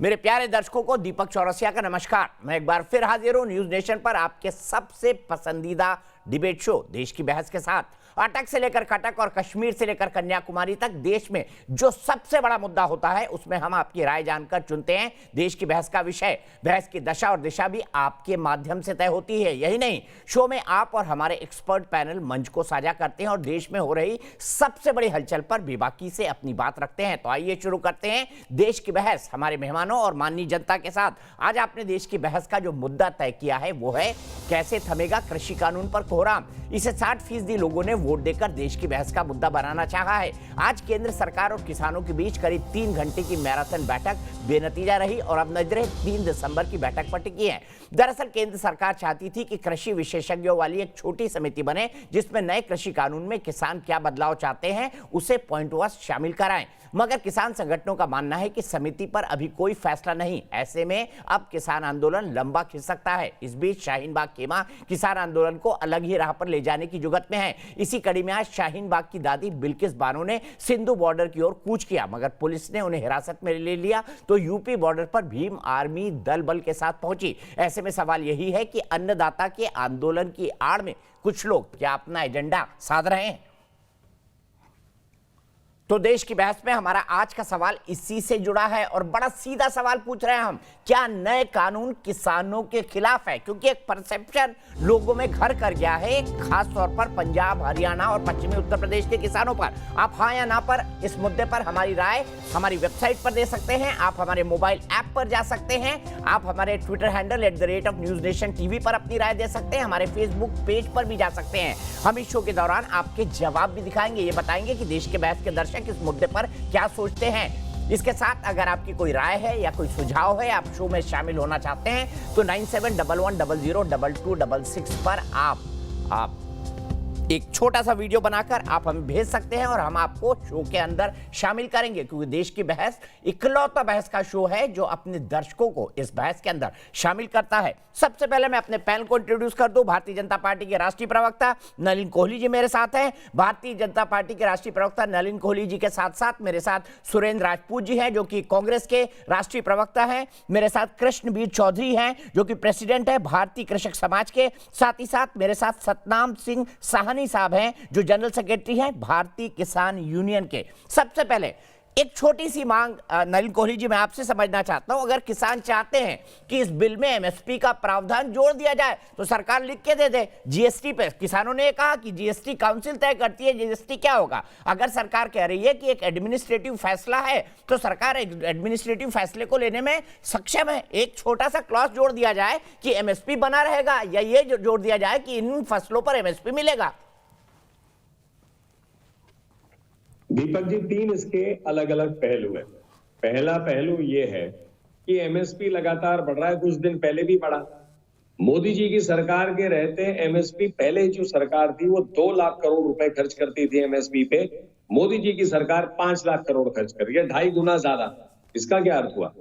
मेरे प्यारे दर्शकों को दीपक चौरसिया का नमस्कार। मैं एक बार फिर हाजिर हूं न्यूज नेशन पर आपके सबसे पसंदीदा डिबेट शो देश की बहस के साथ। अटक से लेकर कटक और कश्मीर से लेकर कन्याकुमारी तक देश में जो सबसे बड़ा मुद्दा होता है उसमें हम आपकी राय जानकर चुनते हैं देश की बहस का विषय। बहस की दशा और दिशा भी आपके माध्यम से तय होती है। यही नहीं, शो में आप और हमारे एक्सपर्ट पैनल मंच को साझा करते हैं और देश में हो रही सबसे बड़ी हलचल पर बेबाकी से अपनी बात रखते हैं। तो आइए शुरू करते हैं देश की बहस हमारे मेहमानों और माननीय जनता के साथ। आज आपने देश की बहस का जो मुद्दा तय किया है वो है कैसे थमेगा कृषि कानून पर कोहराम। इसे 60% लोगों ने वोट देकर देश की बहस का मुद्दा बनाना चाहा है। आज केंद्र सरकार और किसानों के बीच करीब 3 घंटे की मैराथन बैठक बेनतीजा रही और अब नजरें 3 दिसंबर की बैठक पर टिकी हैं। दरअसल केंद्र सरकार चाहती थी कि कृषि विशेषज्ञों वाली एक छोटी समिति बने जिसमें नए कृषि कानून में किसान क्या बदलाव चाहते हैं उसे पॉइंट वाइज शामिल कराएं, मगर किसान संगठनों का मानना है कि समिति पर अभी कोई फैसला नहीं। ऐसे में अब किसान आंदोलन लंबा खिंच सकता है। इस बीच शाहीन बाग खेमा किसान आंदोलन को अलग ही राह पर ले जाने की जुगत में है। इसी कड़ी में आज शाहीन बाग की दादी बिल्किस बानो ने सिंधु बॉर्डर की ओर कूच किया, मगर पुलिस ने उन्हें हिरासत में ले लिया तो यूपी बॉर्डर पर भीम आर्मी दल बल के साथ पहुंची। ऐसे में सवाल यही है कि अन्नदाता के आंदोलन की आड़ में कुछ लोग क्या अपना एजेंडा साध रहे हैं। तो देश की बहस में हमारा आज का सवाल इसी से जुड़ा है और बड़ा सीधा सवाल पूछ रहे हैं हम, क्या नए कानून किसानों के खिलाफ है? क्योंकि एक परसेप्शन लोगों में घर कर गया है, खास तौर पर पंजाब, हरियाणा और पश्चिमी उत्तर प्रदेश के किसानों पर। आप हाँ या ना पर इस मुद्दे पर हमारी राय हमारी वेबसाइट पर दे सकते हैं, आप हमारे मोबाइल ऐप पर जा सकते हैं, आप हमारे ट्विटर हैंडल @NewsNationTV पर अपनी राय दे सकते हैं, हमारे फेसबुक पेज पर भी जा सकते हैं। हम इस शो के दौरान आपके जवाब भी दिखाएंगे, ये बताएंगे कि देश के बहस के दर्शक इस मुद्दे पर क्या सोचते हैं। इसके साथ अगर आपकी कोई राय है या कोई सुझाव है, आप शो में शामिल होना चाहते हैं तो 9711002266 पर आप एक छोटा सा वीडियो बनाकर आप हमें भेज सकते हैं और हम आपको शो के अंदर शामिल करेंगे, क्योंकि देश की बहस इकलौता बहस का शो है जो अपने दर्शकों को इस बहस के अंदर शामिल करता है। सबसे पहले मैं अपने पैनल को इंट्रोड्यूस कर दूं। भारतीय जनता पार्टी के राष्ट्रीय प्रवक्ता नलिन कोहली जी मेरे साथ हैं। भारतीय जनता पार्टी के राष्ट्रीय प्रवक्ता नलिन कोहली जी के साथ साथ मेरे साथ सुरेंद्र राजपूत जी हैं जो कि कांग्रेस के राष्ट्रीय प्रवक्ता हैं। मेरे साथ कृष्णवीर चौधरी हैं जो कि प्रेसिडेंट है भारतीय कृषक समाज के। साथ ही साथ मेरे साथ सतनाम सिंह साहनी साहब हैं जो जनरल सेक्रेटरी हैं भारतीय किसान यूनियन के। सबसे पहले एक छोटी सी मांग नलिन कोहली जी मैं आपसे समझना चाहता हूं, अगर किसान चाहते हैं कि इस बिल में एमएसपी का प्रावधान जोड़ दिया जाए तो सरकार लिख के दे दे जीएसटी पे। किसानों ने कहा कि जीएसटी काउंसिल तय करती है जीएसटी क्या होगा। अगर सरकार कह रही है कि एक एडमिनिस्ट्रेटिव फैसला है तो सरकार एडमिनिस्ट्रेटिव फैसले को लेने में सक्षम है। एक छोटा सा क्लॉज जोड़ दिया जाए कि एमएसपी बना रहेगा या ये जोड़ दिया जाए कि इन फसलों पर एमएसपी मिलेगा। दीपक जी, 3 इसके अलग अलग पहलू हैं। पहला पहलू ये है कि एमएसपी लगातार बढ़ रहा है, कुछ दिन पहले भी बढ़ा। मोदी जी की सरकार के रहते एमएसपी, पहले जो सरकार थी वो 2 लाख करोड़ रुपए खर्च करती थी एमएसपी पे, मोदी जी की सरकार 5 लाख करोड़ खर्च कर रही है, 2.5 गुना ज्यादा। इसका क्या अर्थ हुआ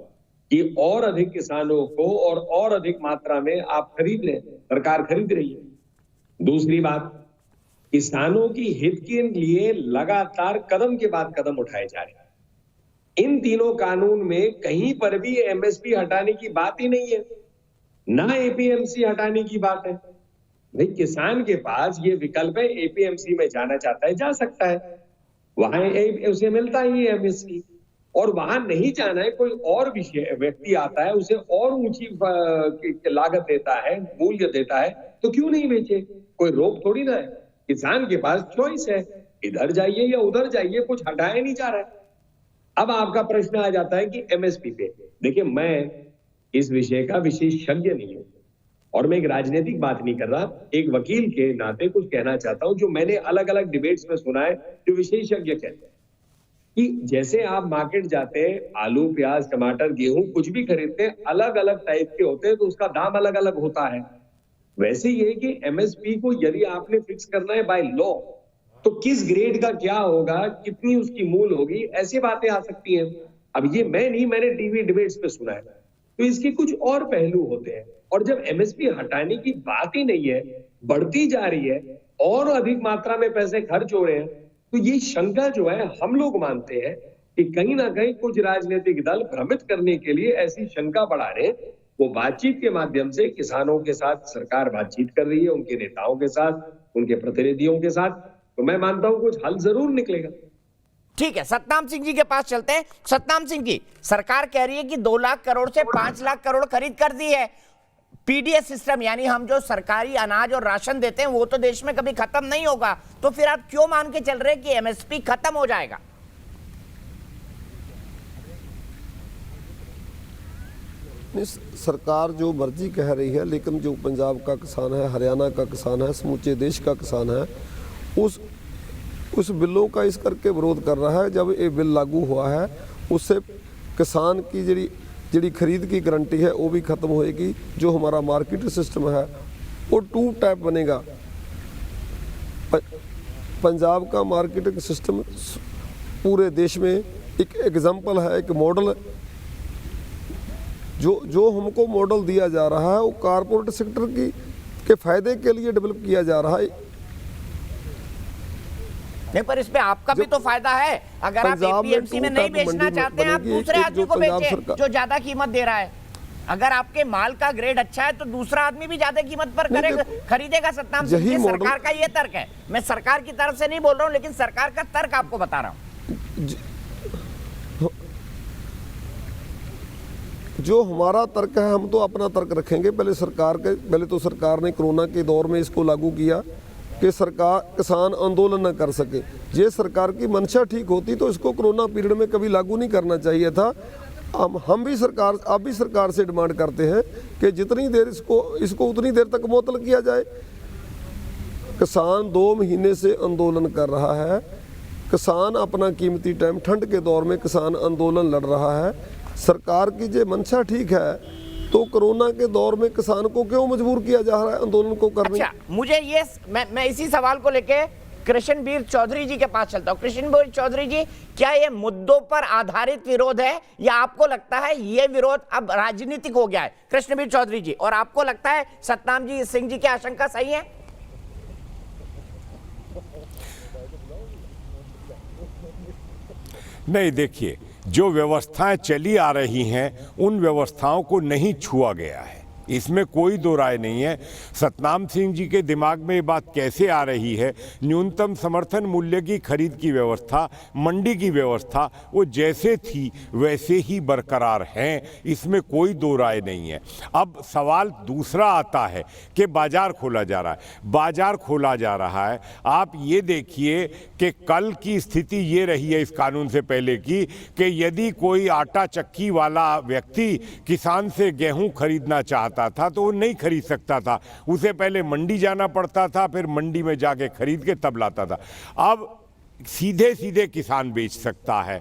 कि और अधिक किसानों को और अधिक मात्रा में आप खरीद लें, सरकार खरीद रही है। दूसरी बात, किसानों की हित के लिए लगातार कदम के बाद कदम उठाए जा रहे हैं। इन तीनों कानून में कहीं पर भी एमएसपी हटाने की बात ही नहीं है, ना एपीएमसी हटाने की बात है। भाई किसान के पास ये विकल्प है, एपीएमसी में जाना चाहता है जा सकता है, वहां उसे मिलता ही है एमएसपी। और वहां नहीं जाना है, कोई और विषय व्यक्ति आता है उसे और ऊंची लागत देता है, मूल्य देता है, तो क्यों नहीं बेचे? कोई रोक थोड़ी ना है। किसान के पास चॉइस है, इधर जाइए या उधर जाइए, कुछ हटाया नहीं जा रहा है। अब आपका प्रश्न आ जाता है कि एमएसपी पे। देखिए, मैं इस विषय का विशेषज्ञ नहीं हूं और मैं एक राजनीतिक बात नहीं कर रहा, एक वकील के नाते कुछ कहना चाहता हूं जो मैंने अलग अलग डिबेट्स में सुना है। जो विशेषज्ञ कहते हैं कि जैसे आप मार्केट जाते हैं, आलू, प्याज, टमाटर, गेहूं कुछ भी खरीदते हैं, अलग अलग टाइप के होते हैं तो उसका दाम अलग अलग होता है। वैसे ही है कि एमएसपी को यदि आपने फिक्स करना है बाय लॉ तो किस ग्रेड का क्या होगा, कितनी उसकी मूल होगी, ऐसी बातें आ सकती हैं। अब ये मैं नहीं, मैंने टीवी डिबेट्स पे सुना है, तो इसके कुछ और पहलू होते हैं। और जब एमएसपी हटाने की बात ही नहीं है, बढ़ती जा रही है और अधिक मात्रा में पैसे खर्च हो रहे हैं, तो ये शंका जो है हम लोग मानते हैं कि कहीं ना कहीं कुछ राजनीतिक दल भ्रमित करने के लिए ऐसी शंका बढ़ा रहे हैं। वो बातचीत के माध्यम से किसानों के साथ सरकार बातचीत कर रही है, उनके नेताओं के साथ, उनके प्रतिनिधियों के साथ, तो मैं मानता हूं कुछ हल जरूर निकलेगा। ठीक है, सतनाम सिंह जी के पास चलते हैं। सतनाम सिंह जी, सरकार कह रही है कि 2 लाख करोड़ से 5 लाख करोड़ खरीद कर दी है। पीडीएस सिस्टम यानी हम जो सरकारी अनाज और राशन देते हैं वो तो देश में कभी खत्म नहीं होगा, तो फिर आप क्यों मान के चल रहे हैं कि एमएसपी खत्म हो जाएगा? सरकार जो मर्जी कह रही है, लेकिन जो पंजाब का किसान है, हरियाणा का किसान है, समूचे देश का किसान है, उस बिलों का इस करके विरोध कर रहा है। जब ये बिल लागू हुआ है उससे किसान की जी खरीद की गारंटी है वो भी खत्म होएगी। जो हमारा मार्केट सिस्टम है वो 2 टाइप बनेगा। पंजाब का मार्केटिंग सिस्टम पूरे देश में एक एग्जाम्पल है, एक मॉडल। जो हमको मॉडल दिया जा रहा है वो कारपोरेट सेक्टर के फायदे के लिए डेवलप किया जा रहा है। नहीं, पर इसमें आपका भी तो फायदा है। अगर आप एपीएमसी में नहीं बेचना चाहते हैं, आप दूसरे आदमी को बेचें जो ज्यादा कीमत दे रहा है। अगर आपके माल का ग्रेड अच्छा है तो दूसरा आदमी भी ज्यादा कीमत पर खरीदेगा। सतनाम सिंह जी, सरकार का ये तर्क है। मैं सरकार की तरफ से नहीं बोल रहा हूं, लेकिन सरकार का तर्क आपको बता रहा हूं। जो हमारा तर्क है हम तो अपना तर्क रखेंगे। पहले तो सरकार ने कोरोना के दौर में इसको लागू किया कि सरकार किसान आंदोलन न कर सके। ये सरकार की मंशा ठीक होती तो इसको कोरोना पीरियड में कभी लागू नहीं करना चाहिए था। आप भी सरकार से डिमांड करते हैं कि जितनी देर इसको उतनी देर तक मुअत्तल किया जाए। किसान 2 महीने से आंदोलन कर रहा है। किसान अपना कीमती टाइम, ठंड के दौर में किसान आंदोलन लड़ रहा है। सरकार की जो मंशा ठीक है तो कोरोना के दौर में किसान को क्यों मजबूर किया जा रहा है आंदोलन को करने? अच्छा, मुझे ये मैं इसी सवाल को लेके कृष्णवीर चौधरी जी के पास चलता हूं। कृष्णवीर चौधरी जी, क्या ये मुद्दों पर आधारित विरोध है या आपको लगता है ये विरोध अब राजनीतिक हो गया है? कृष्णवीर चौधरी जी, और आपको लगता है सतनाम जी सिंह जी की आशंका सही है? नहीं, देखिए, जो व्यवस्थाएं चली आ रही हैं उन व्यवस्थाओं को नहीं छुआ गया है, इसमें कोई दो राय नहीं है। सतनाम सिंह जी के दिमाग में ये बात कैसे आ रही है, न्यूनतम समर्थन मूल्य की खरीद की व्यवस्था, मंडी की व्यवस्था, वो जैसे थी वैसे ही बरकरार हैं, इसमें कोई दो राय नहीं है। अब सवाल दूसरा आता है कि बाजार खोला जा रहा है। बाजार खोला जा रहा है, आप ये देखिए कि कल की स्थिति ये रही है इस कानून से पहले की कि यदि कोई आटा चक्की वाला व्यक्ति किसान से गेहूं खरीदना चाहता था तो वो नहीं खरीद सकता था, उसे पहले मंडी जाना पड़ता था, फिर मंडी में जाके खरीद के तब लाता था। अब सीधे सीधे किसान बेच सकता है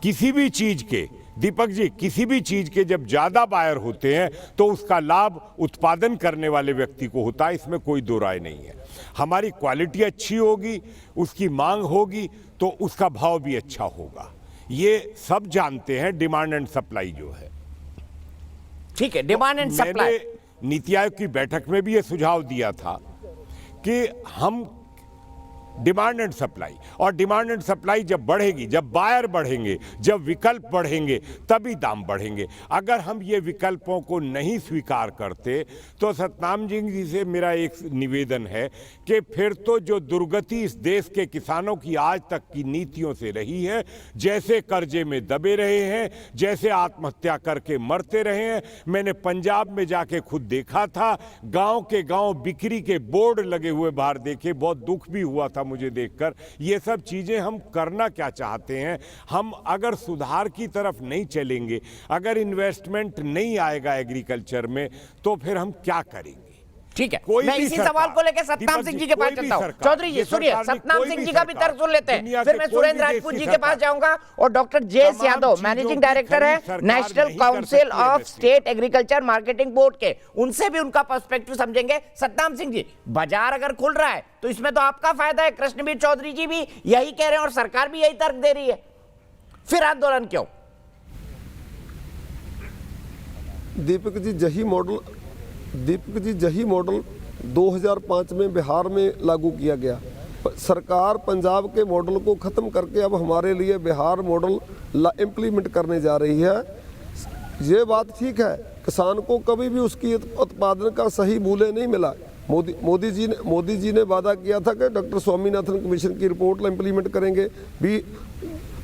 किसी भी चीज के। दीपक जी, किसी भी चीज के जब ज्यादा बायर होते हैं तो उसका लाभ उत्पादन करने वाले व्यक्ति को होता है, इसमें कोई दो राय नहीं है। हमारी क्वालिटी अच्छी होगी, उसकी मांग होगी तो उसका भाव भी अच्छा होगा, ये सब जानते हैं। डिमांड एंड सप्लाई जो है, ठीक है, डिमांड एंड सप्लाई। मैंने नीति आयोग की बैठक में भी ये सुझाव दिया था कि हम डिमांड एंड सप्लाई, और डिमांड एंड सप्लाई जब बढ़ेगी, जब बायर बढ़ेंगे, जब विकल्प बढ़ेंगे, तभी दाम बढ़ेंगे। अगर हम ये विकल्पों को नहीं स्वीकार करते तो सतनाम जी से मेरा एक निवेदन है कि फिर तो जो दुर्गति इस देश के किसानों की आज तक की नीतियों से रही है, जैसे कर्जे में दबे रहे हैं, जैसे आत्महत्या करके मरते रहे हैं। मैंने पंजाब में जाके खुद देखा था, गांव के गांव बिक्री के बोर्ड लगे हुए बाहर देखे, बहुत दुख भी हुआ था मुझे देखकर। ये सब चीजें हम करना क्या चाहते हैं? हम अगर सुधार की तरफ नहीं चलेंगे, अगर इन्वेस्टमेंट नहीं आएगा एग्रीकल्चर में, तो फिर हम क्या करेंगे? ठीक है, मैं इसी सवाल को लेकर सतनाम सिंह जी के पास चलता हूं। चौधरी जी सुनिए, सतनाम सिंह जी का भी तर्क सुन लेते हैं, फिर मैं सुरेंद्र राजपूत जी के पास जाऊंगा और doctor J S. Yadav, managing director है national council of state agriculture marketing board के, उनसे भी उनका पर्सपेक्टिव समझेंगे। सतनाम सिंह जी, बाजार अगर खुल रहा है तो इसमें तो आपका फायदा है। कृष्णवीर चौधरी जी भी यही कह रहे हैं और सरकार भी यही तर्क दे रही है, फिर आंदोलन क्यों? दीपक जी, यही मॉडल 2005 में बिहार में लागू किया गया। सरकार पंजाब के मॉडल को ख़त्म करके अब हमारे लिए बिहार मॉडल इम्प्लीमेंट करने जा रही है। ये बात ठीक है, किसान को कभी भी उसकी उत्पादन का सही मूल्य नहीं मिला। मोदी जी ने वादा किया था कि डॉक्टर स्वामीनाथन कमीशन की रिपोर्ट इम्प्लीमेंट करेंगे, भी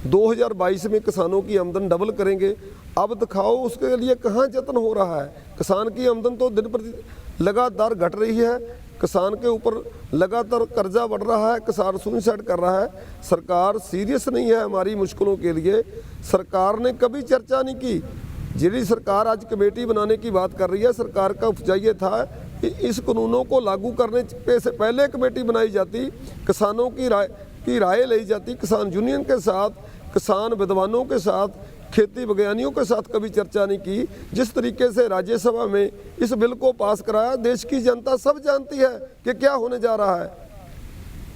2022 में किसानों की आमदन डबल करेंगे। अब दिखाओ उसके लिए कहाँ जतन हो रहा है। किसान की आमदन तो दिन प्रति लगातार घट रही है, किसान के ऊपर लगातार कर्जा बढ़ रहा है, किसान सुसाइड कर रहा है। सरकार सीरियस नहीं है हमारी मुश्किलों के लिए। सरकार ने कभी चर्चा नहीं की। जिस सरकार आज कमेटी बनाने की बात कर रही है, सरकार का उपजाइए था कि इस कानूनों को लागू करने से पहले कमेटी बनाई जाती, किसानों की राय ली जाती, किसान यूनियन के साथ, किसान विद्वानों के साथ, खेती विज्ञानियों के साथ कभी चर्चा नहीं की। जिस तरीके से राज्यसभा में इस बिल को पास कराया, देश की जनता सब जानती है कि क्या होने जा रहा है।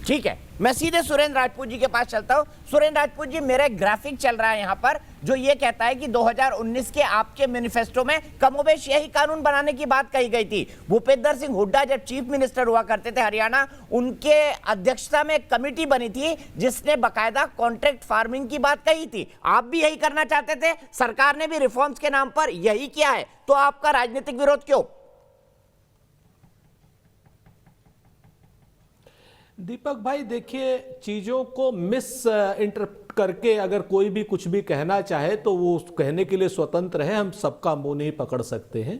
ठीक है, मैं सीधे सुरेंद्र राजपूत जी के पास चलता हूं। सुरेंद्र राजपूत जी, मेरा एक ग्राफिक चल रहा है यहां पर जो ये कहता है कि 2019 के आपके मैनिफेस्टो में कमोबेश यही कानून बनाने की बात कही गई थी। भूपेंद्र सिंह हुड्डा जब चीफ मिनिस्टर हुआ करते थे हरियाणा, उनके अध्यक्षता में एक कमेटी बनी थी जिसने बकायदा कॉन्ट्रैक्ट फार्मिंग की बात कही थी। आप भी यही करना चाहते थे, सरकार ने भी रिफॉर्म्स के नाम पर यही किया है, तो आपका राजनीतिक विरोध क्यों? दीपक भाई देखिए, चीजों को मिस इंटरप्रेट करके अगर कोई भी कुछ भी कहना चाहे तो वो कहने के लिए स्वतंत्र है, हम सबका मुंह नहीं पकड़ सकते हैं।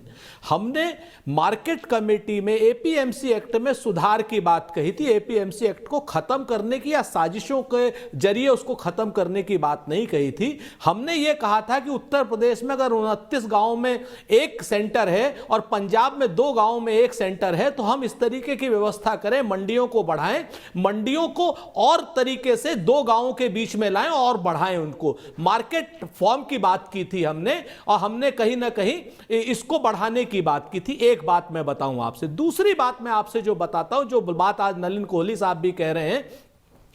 हमने मार्केट कमेटी में एपीएमसी एक्ट में सुधार की बात कही थी। एपीएमसी एक्ट को खत्म करने की या साजिशों के जरिए उसको खत्म करने की बात नहीं कही थी। हमने ये कहा था कि उत्तर प्रदेश में अगर 29 गांव में एक सेंटर है और पंजाब में 2 गांव में एक सेंटर है तो हम इस तरीके की व्यवस्था करें, मंडियों को बढ़ाएं, मंडियों को और तरीके से 2 गांवों के बीच में लाएं और बढ़ाएं उनको। मार्केट फॉर्म की बात की थी हमने, और हमने कहीं ना कहीं इसको बढ़ाने की बात की थी। एक बात मैं बताऊं आपसे। दूसरी बात मैं आपसे जो बताता हूं, जो बात आज नलिन कोहली साहब भी कह रहे हैं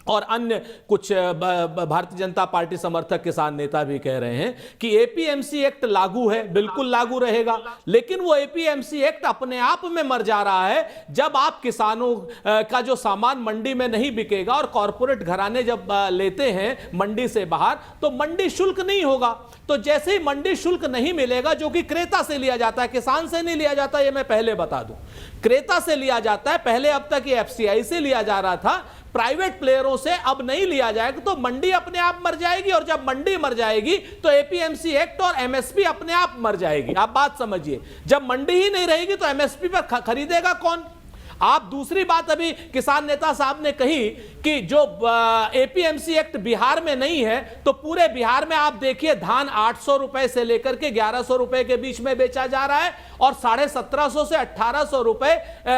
और अन्य कुछ भारतीय जनता पार्टी समर्थक किसान नेता भी कह रहे हैं कि एपीएमसी एक्ट लागू है, बिल्कुल लागू रहेगा, लेकिन वो एपीएमसी एक्ट अपने आप में मर जा रहा है। जब आप किसानों का जो सामान मंडी में नहीं बिकेगा और कॉरपोरेट घराने जब लेते हैं मंडी से बाहर, तो मंडी शुल्क नहीं होगा। तो जैसे ही मंडी शुल्क नहीं मिलेगा, जो कि क्रेता से लिया जाता है, किसान से नहीं लिया जाता, ये मैं पहले बता दूं, क्रेता से लिया जाता है। पहले अब तक ये एफसीआई से लिया जा रहा था, प्राइवेट प्लेयरों से अब नहीं लिया जाएगा, तो मंडी अपने आप मर जाएगी। और जब मंडी मर जाएगी तो एपीएमसी एक्ट और एमएसपी अपने आप मर जाएगी। आप बात समझिए, जब मंडी ही नहीं रहेगी तो एमएसपी पर खरीदेगा कौन? आप दूसरी बात अभी किसान नेता साहब ने कही कि जो एपीएमसी एक्ट बिहार में नहीं है, तो पूरे बिहार में आप देखिए धान 800 रुपए से लेकर के 1100 रुपए के बीच में बेचा जा रहा है और 1750 से 1800 रुपए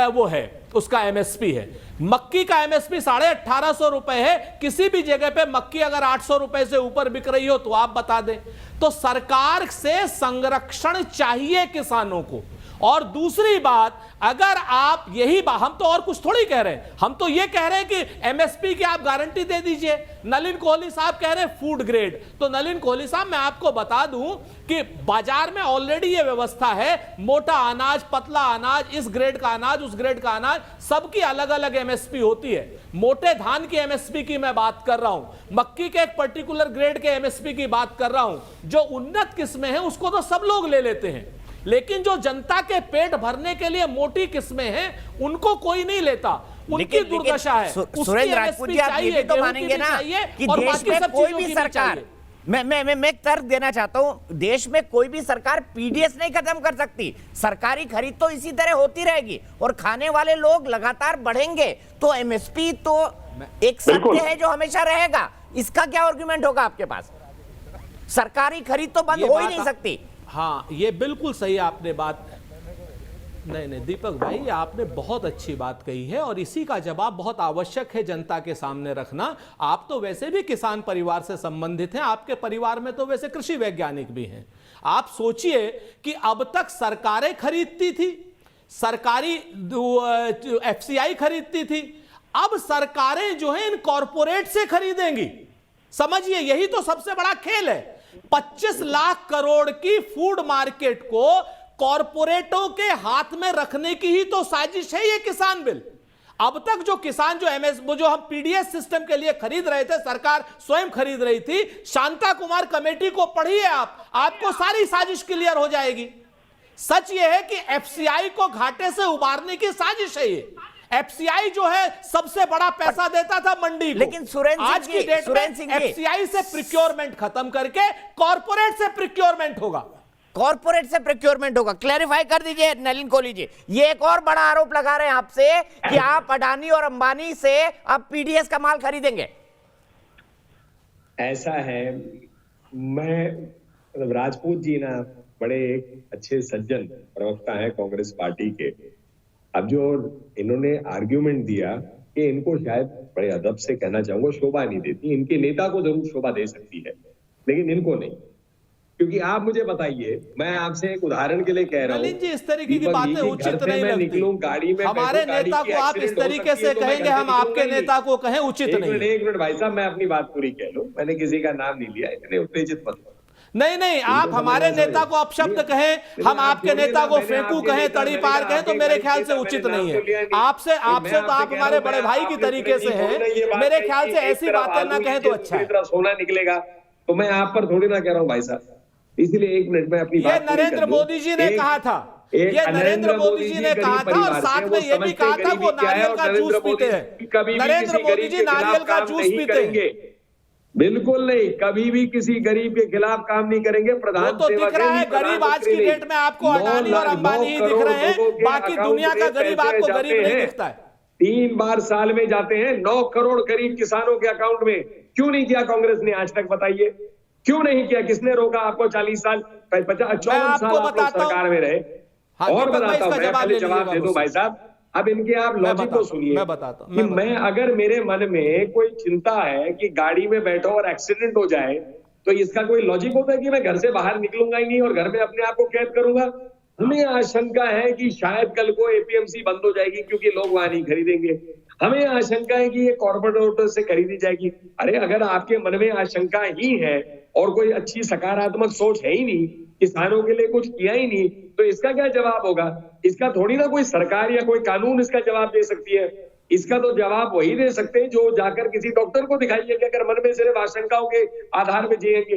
वो है, उसका एमएसपी है। मक्की का एमएसपी 1850 रुपए है। किसी भी जगह पे मक्की अगर 800 रुपए से ऊपर बिक रही हो तो आप बता दें। तो सरकार से संरक्षण चाहिए किसानों को। और दूसरी बात, अगर आप यही बात, हम तो और कुछ थोड़ी कह रहे हैं, हम तो ये कह रहे हैं कि एमएसपी की आप गारंटी दे दीजिए। नलिन कोहली साहब कह रहे हैं फूड ग्रेड, तो नलिन कोहली साहब मैं आपको बता दूं कि बाजार में ऑलरेडी ये व्यवस्था है, मोटा अनाज, पतला अनाज, इस ग्रेड का अनाज, उस ग्रेड का अनाज, सबकी अलग अलग एमएसपी होती है। मोटे धान की एमएसपी की मैं बात कर रहा हूं, मक्की के एक पर्टिकुलर ग्रेड के एमएसपी की बात कर रहा हूं। जो उन्नत किस्में हैं उसको तो सब लोग ले लेते हैं, लेकिन जो जनता के पेट भरने के लिए मोटी किस्में हैं उनको कोई नहीं लेता, उनकी दुर्दशा है। सुरेंद्र राजपूत जी, आप ये भी तो मानेंगे ना कि देश में कोई भी सरकार, मैं तर्क देना चाहता हूं, देश में कोई भी सरकार पीडीएस नहीं खत्म कर सकती। सरकारी खरीद तो इसी तरह होती रहेगी और खाने वाले लोग लगातार बढ़ेंगे, तो एमएसपी तो एक सत्य है जो हमेशा रहेगा। इसका क्या आर्गुमेंट होगा आपके पास? सरकारी खरीद तो बंद हो ही नहीं सकती। हाँ, ये बिल्कुल सही आपने बात, नहीं दीपक भाई, आपने बहुत अच्छी बात कही है और इसी का जवाब बहुत आवश्यक है जनता के सामने रखना। आप तो वैसे भी किसान परिवार से संबंधित हैं, आपके परिवार में तो वैसे कृषि वैज्ञानिक भी हैं। आप सोचिए कि अब तक सरकारें खरीदती थी, सरकारी एफसीआई खरीदती थी, अब सरकारें जो है इन कॉरपोरेट से खरीदेंगी। समझिए, यही तो सबसे बड़ा खेल है। 25 लाख करोड़ की फूड मार्केट को कॉरपोरेटों के हाथ में रखने की ही तो साजिश है ये किसान बिल। अब तक जो किसान जो हम पीडीएस सिस्टम के लिए खरीद रहे थे, सरकार स्वयं खरीद रही थी, शांता कुमार कमेटी को पढ़िए आपको सारी साजिश क्लियर हो जाएगी। सच यह है कि एफसीआई को घाटे से उबारने की साजिश है ये। एफसीआई जो है सबसे बड़ा पैसा देता था मंडी को, लेकिन आज की डेट में एफसीआई से प्रिक्योरमेंट खत्म करके कॉर्पोरेट से प्रिक्योरमेंट होगा। कॉर्पोरेट से प्रोक्योरमेंट होगा। क्लैरिफाई कर दीजिए नलिन कोहली जी, ये एक और बड़ा आरोप लगा रहे हैं आपसे कि आप अडानी और अंबानी से अब पीडीएस का माल खरीदेंगे। ऐसा है, मैं राजपूत जी ना बड़े एक अच्छे सज्जन प्रवक्ता हैं कांग्रेस पार्टी के। अब जो इन्होंने आर्ग्यूमेंट दिया कि इनको शायद बड़े अदब से कहना चाहूंगा शोभा नहीं देती, इनके नेता को जरूर शोभा दे सकती है लेकिन इनको नहीं। क्योंकि आप मुझे बताइए, मैं आपसे एक उदाहरण के लिए कह रहा हूँ नलिन जी, इस तरीके की बातें उचित नहीं लगती। निकलूं गाड़ी में, हमारे नेता को आप इस तरीके से कहेंगे, हम आपके नेता को कहें, उचित नहीं। एक मिनट भाई साहब, मैं अपनी बात पूरी कह लूं। मैंने किसी का नाम नहीं लिया, इतने उत्तेजित मत हो। नहीं, आप हमारे नेता को अपशब्द कहें, हम आपके नेता को फेंकू कहें, तड़ी पार कहें, तो मेरे ख्याल से उचित नहीं है। आपसे तो आप हमारे बड़े भाई की तरीके से हैं, मेरे ख्याल से ऐसी बातें ना कहें तो अच्छा है। सोना निकलेगा तो मैं आप पर थोड़ी ना कह रहा हूँ भाई साहब, इसलिए एक मिनट में अपनी ये नरेंद्र मोदी जी ने कहा था, ये नरेंद्र मोदी जी ने कहा था, और साथ में ये भी कहा था वो नारियल का जूस पीते हैं। नरेंद्र मोदी जी नारियल का जूस पीते हैं। बिल्कुल नहीं, कभी भी किसी गरीब के खिलाफ काम नहीं करेंगे। प्रधान तो दिख रहा है गरीब आज की डेट में आपको अडानी और अंबानी ही दिख रहे हैं, बाकी दुनिया का गरीब आपको गरीब नहीं दिखता है। 3 बार साल में जाते हैं, 9 करोड़ करीब किसानों के अकाउंट में। क्यों नहीं किया कांग्रेस ने आज तक, बताइए क्यों नहीं किया? किसने रोका आपको? 40 साल 54 साल आप सरकार में रहे। और बताता हूं, मैं जवाब दे दूं भाई साहब। अब इनके आप लॉजिक को सुनिए। मैं बताता हूं, मैं अगर मेरे मन में कोई चिंता है कि गाड़ी में बैठो और एक्सीडेंट हो जाए, तो इसका कोई लॉजिक होता है कि मैं घर से बाहर निकलूंगा ही नहीं और घर में अपने आप को कैद करूंगा? हमें आशंका है कि शायद कल को एपीएमसी बंद हो जाएगी क्योंकि लोग वहां नहीं खरीदेंगे। हमें आशंका है कि ये कॉर्पोरेट से खरीदी जाएगी। अरे अगर आपके मन में आशंका ही है और कोई अच्छी सकारात्मक सोच है ही नहीं, किसानों के लिए कुछ किया ही नहीं, तो इसका क्या जवाब होगा? इसका थोड़ी ना कोई सरकार या कोई कानून इसका जवाब दे सकती है। इसका तो जवाब वही दे सकते हैं जो जाकर किसी डॉक्टर को दिखाइए कि अगर मन में सिर्फ आशंकाओं के आधार पर जिएंगे।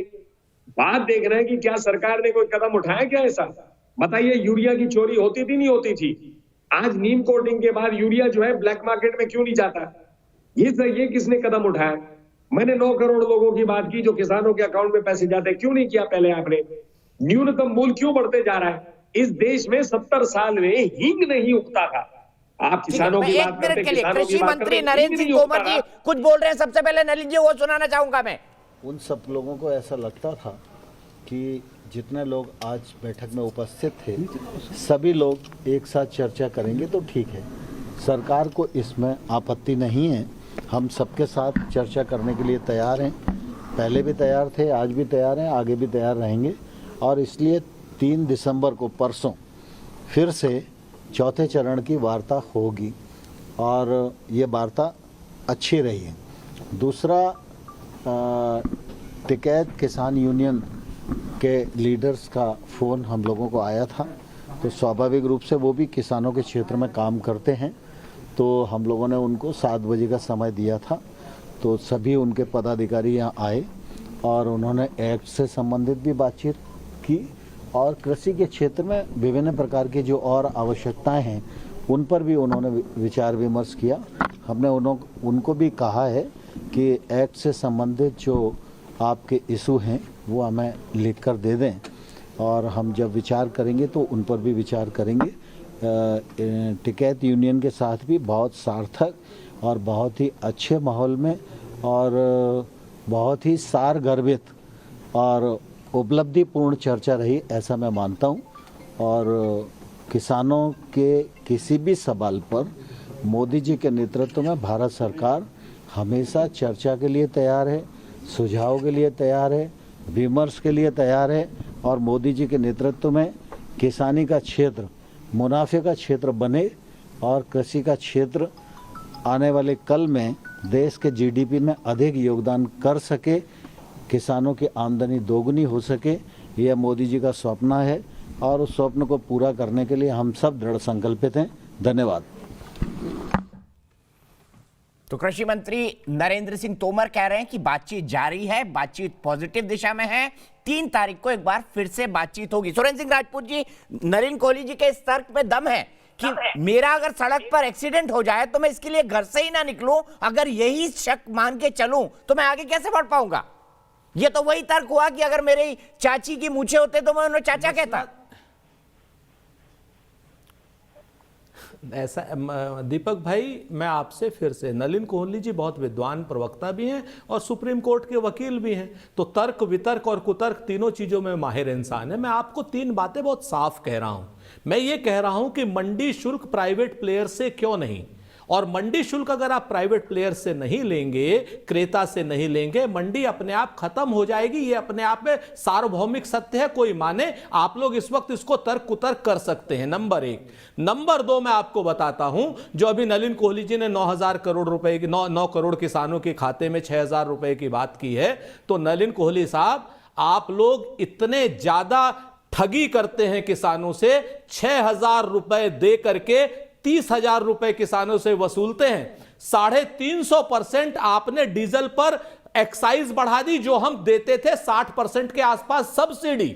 बात देख रहे हैं कि क्या सरकार ने कोई कदम उठाया क्या ऐसा? बताइए, यूरिया की चोरी होती थी नहीं होती थी? आज नीम कोटिंग के बाद यूरिया जो है ब्लैक मार्केट में क्यों नहीं जाता? ये किसने कदम उठाया? मैंने 9 करोड़ लोगों की बात की जो किसानों के अकाउंट में पैसे जाते, क्यों नहीं किया पहले आपने? न्यूनतम मूल्य क्यों बढ़ते जा रहा है? इस देश में 70 साल में हींग नहीं उगता था। आप किसानों की बात करते, कृषि मंत्री नरेंद्र सिंह तोमर जी कुछ बोल रहे हैं, सबसे पहले नलिन जी वो सुनाना चाहूंगा मैं। उन सब लोगों को ऐसा लगता था कि जितने लोग आज बैठक में उपस्थित थे सभी लोग एक साथ चर्चा करेंगे तो ठीक है। सरकार को इसमें आपत्ति नहीं है, हम सबके साथ चर्चा करने के लिए तैयार हैं। पहले भी तैयार थे, आज भी तैयार हैं, आगे भी तैयार रहेंगे। और इसलिए 3 दिसंबर को परसों फिर से चौथे चरण की वार्ता होगी और ये वार्ता अच्छी रही है। दूसरा, टिकैत किसान यूनियन के लीडर्स का फ़ोन हम लोगों को आया था, तो स्वाभाविक रूप से वो भी किसानों के क्षेत्र में काम करते हैं, तो हम लोगों ने उनको 7 बजे का समय दिया था। तो सभी उनके पदाधिकारी यहाँ आए और उन्होंने एक्ट से संबंधित भी बातचीत की और कृषि के क्षेत्र में विभिन्न प्रकार की जो और आवश्यकताएं हैं उन पर भी उन्होंने विचार विमर्श किया। हमने उनको भी कहा है कि एक्ट से संबंधित जो आपके इशू हैं वो हमें लिख कर दे दें और हम जब विचार करेंगे तो उन पर भी विचार करेंगे। टिकैत यूनियन के साथ भी बहुत सार्थक और बहुत ही अच्छे माहौल में और बहुत ही सारगर्भित और उपलब्धिपूर्ण चर्चा रही, ऐसा मैं मानता हूं। और किसानों के किसी भी सवाल पर मोदी जी के नेतृत्व में भारत सरकार हमेशा चर्चा के लिए तैयार है, सुझाव के लिए तैयार है, विमर्श के लिए तैयार है। और मोदी जी के नेतृत्व में किसानी का क्षेत्र मुनाफे का क्षेत्र बने और कृषि का क्षेत्र आने वाले कल में देश के जीडीपी में अधिक योगदान कर सके, किसानों की आमदनी दोगुनी हो सके, यह मोदी जी का स्वप्न है और उस स्वप्न को पूरा करने के लिए हम सब दृढ़ संकल्पित हैं। धन्यवाद। तो कृषि मंत्री नरेंद्र सिंह तोमर कह रहे हैं कि बातचीत जारी है, बातचीत पॉजिटिव दिशा में है। 3 तारीख को एक बार फिर से बातचीत होगी। सुरेंद्र सिंह राजपूत जी, नलिन कोहली जी के इस तर्क पे दम है कि मेरा अगर सड़क पर एक्सीडेंट हो जाए तो मैं इसके लिए घर से ही ना निकलूं, अगर यही शक मान के चलूं तो मैं आगे कैसे बढ़ पाऊंगा? ये तो वही तर्क हुआ कि अगर मेरी चाची की मूछे होते तो मैं उन्हें चाचा कहता। ऐसा दीपक भाई, मैं आपसे फिर से, नलिन कोहली जी बहुत विद्वान प्रवक्ता भी हैं और सुप्रीम कोर्ट के वकील भी हैं, तो तर्क वितर्क और कुतर्क तीनों चीजों में माहिर इंसान है। मैं आपको 3 बातें बहुत साफ कह रहा हूं। मैं ये कह रहा हूं कि मंडी शुल्क प्राइवेट प्लेयर से क्यों नहीं, और मंडी शुल्क अगर आप प्राइवेट प्लेयर से नहीं लेंगे, क्रेता से नहीं लेंगे, मंडी अपने आप खत्म हो जाएगी। ये अपने आप में सार्वभौमिक सत्य है, कोई माने। आप लोग इस वक्त इसको तर्क कुतर्क कर सकते हैं, नंबर 1। नंबर 2, मैं आपको बताता हूं, जो अभी नलिन कोहली जी ने 9,000 करोड़ रुपए की 9 करोड़ किसानों के खाते में 6,000 रुपए की बात की है, तो नलिन कोहली साहब, आप लोग इतने ज्यादा ठगी करते हैं किसानों से, 6,000 रुपए दे करके 30,000 रुपए किसानों से वसूलते हैं। 350% आपने डीजल पर एक्साइज बढ़ा दी, जो हम देते थे 60% के आसपास सब्सिडी।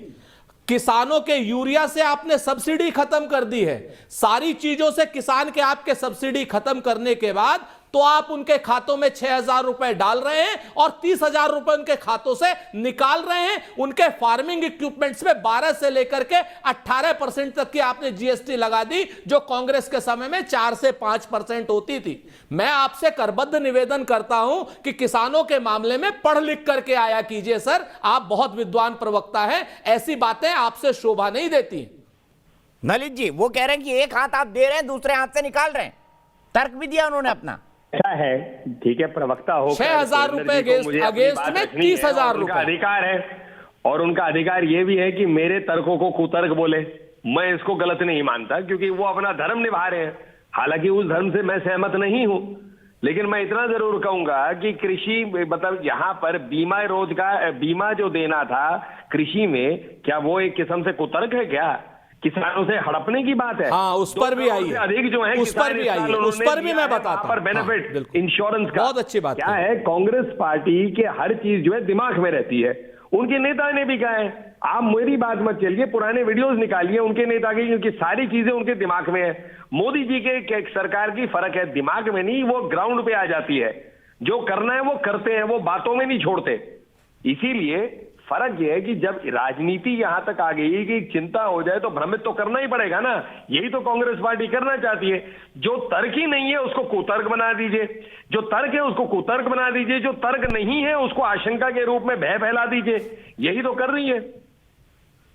किसानों के यूरिया से आपने सब्सिडी खत्म कर दी है। सारी चीजों से किसान के आपके सब्सिडी खत्म करने के बाद तो आप उनके खातों में 6,000 रुपए डाल रहे हैं और 30,000 रुपए उनके खातों से निकाल रहे हैं। उनके फार्मिंग इक्विपमेंट्स में 12 से लेकर के 18% तक की आपने जीएसटी लगा दी, जो कांग्रेस के समय में 4 से 5% होती थी। मैं आपसे करबद्ध निवेदन करता हूं कि किसानों के मामले में पढ़ लिख करके आया कीजिए सर, आप बहुत विद्वान प्रवक्ता हैं, ऐसी बातें आपसे शोभा नहीं देती। नलिन जी वो कह रहे हैं कि एक हाथ आप दे रहे हैं, दूसरे हाथ से निकाल रहे हैं। तर्क भी दिया उन्होंने अपना। अच्छा है, ठीक है, प्रवक्ता हो 6,000 रुपए अगेंस्ट में 30,000 रुपए अधिकार है, और उनका अधिकार यह भी है कि मेरे तर्कों को कुतर्क बोले। मैं इसको गलत नहीं मानता, क्योंकि वो अपना धर्म निभा रहे हैं। हालांकि उस धर्म से मैं सहमत नहीं हूं, लेकिन मैं इतना जरूर कहूंगा कि कृषि मतलब यहां पर बीमा जो देना था कृषि में, क्या वो एक किस्म से कुतर्क है? क्या किसानों से हड़पने की बात है? हाँ, उस पर भी आई है, अधिक जो है उस पर भी आई है, उस पर भी मैं बताता हूं। बेनिफिट इंश्योरेंस का बहुत अच्छी बात क्या है, कांग्रेस पार्टी के हर चीज जो है दिमाग में रहती है। उनके नेता ने भी कहा है, आप मेरी बात मत चलिए, पुराने वीडियोस निकालिए उनके नेता की, क्योंकि सारी चीजें उनके दिमाग में है। मोदी जी के सरकार की फर्क है, दिमाग में नहीं, वो ग्राउंड पे आ जाती है। जो करना है वो करते हैं, वो बातों में नहीं छोड़ते। इसीलिए फर्क यह है कि जब राजनीति यहां तक आ गई कि चिंता हो जाए तो भ्रमित तो करना ही पड़ेगा ना। यही तो कांग्रेस पार्टी करना चाहती है। जो तर्क ही नहीं है उसको कुतर्क बना दीजिए, जो तर्क है उसको कुतर्क बना दीजिए, जो तर्क नहीं है उसको आशंका के रूप में भय फैला दीजिए। यही तो कर रही है।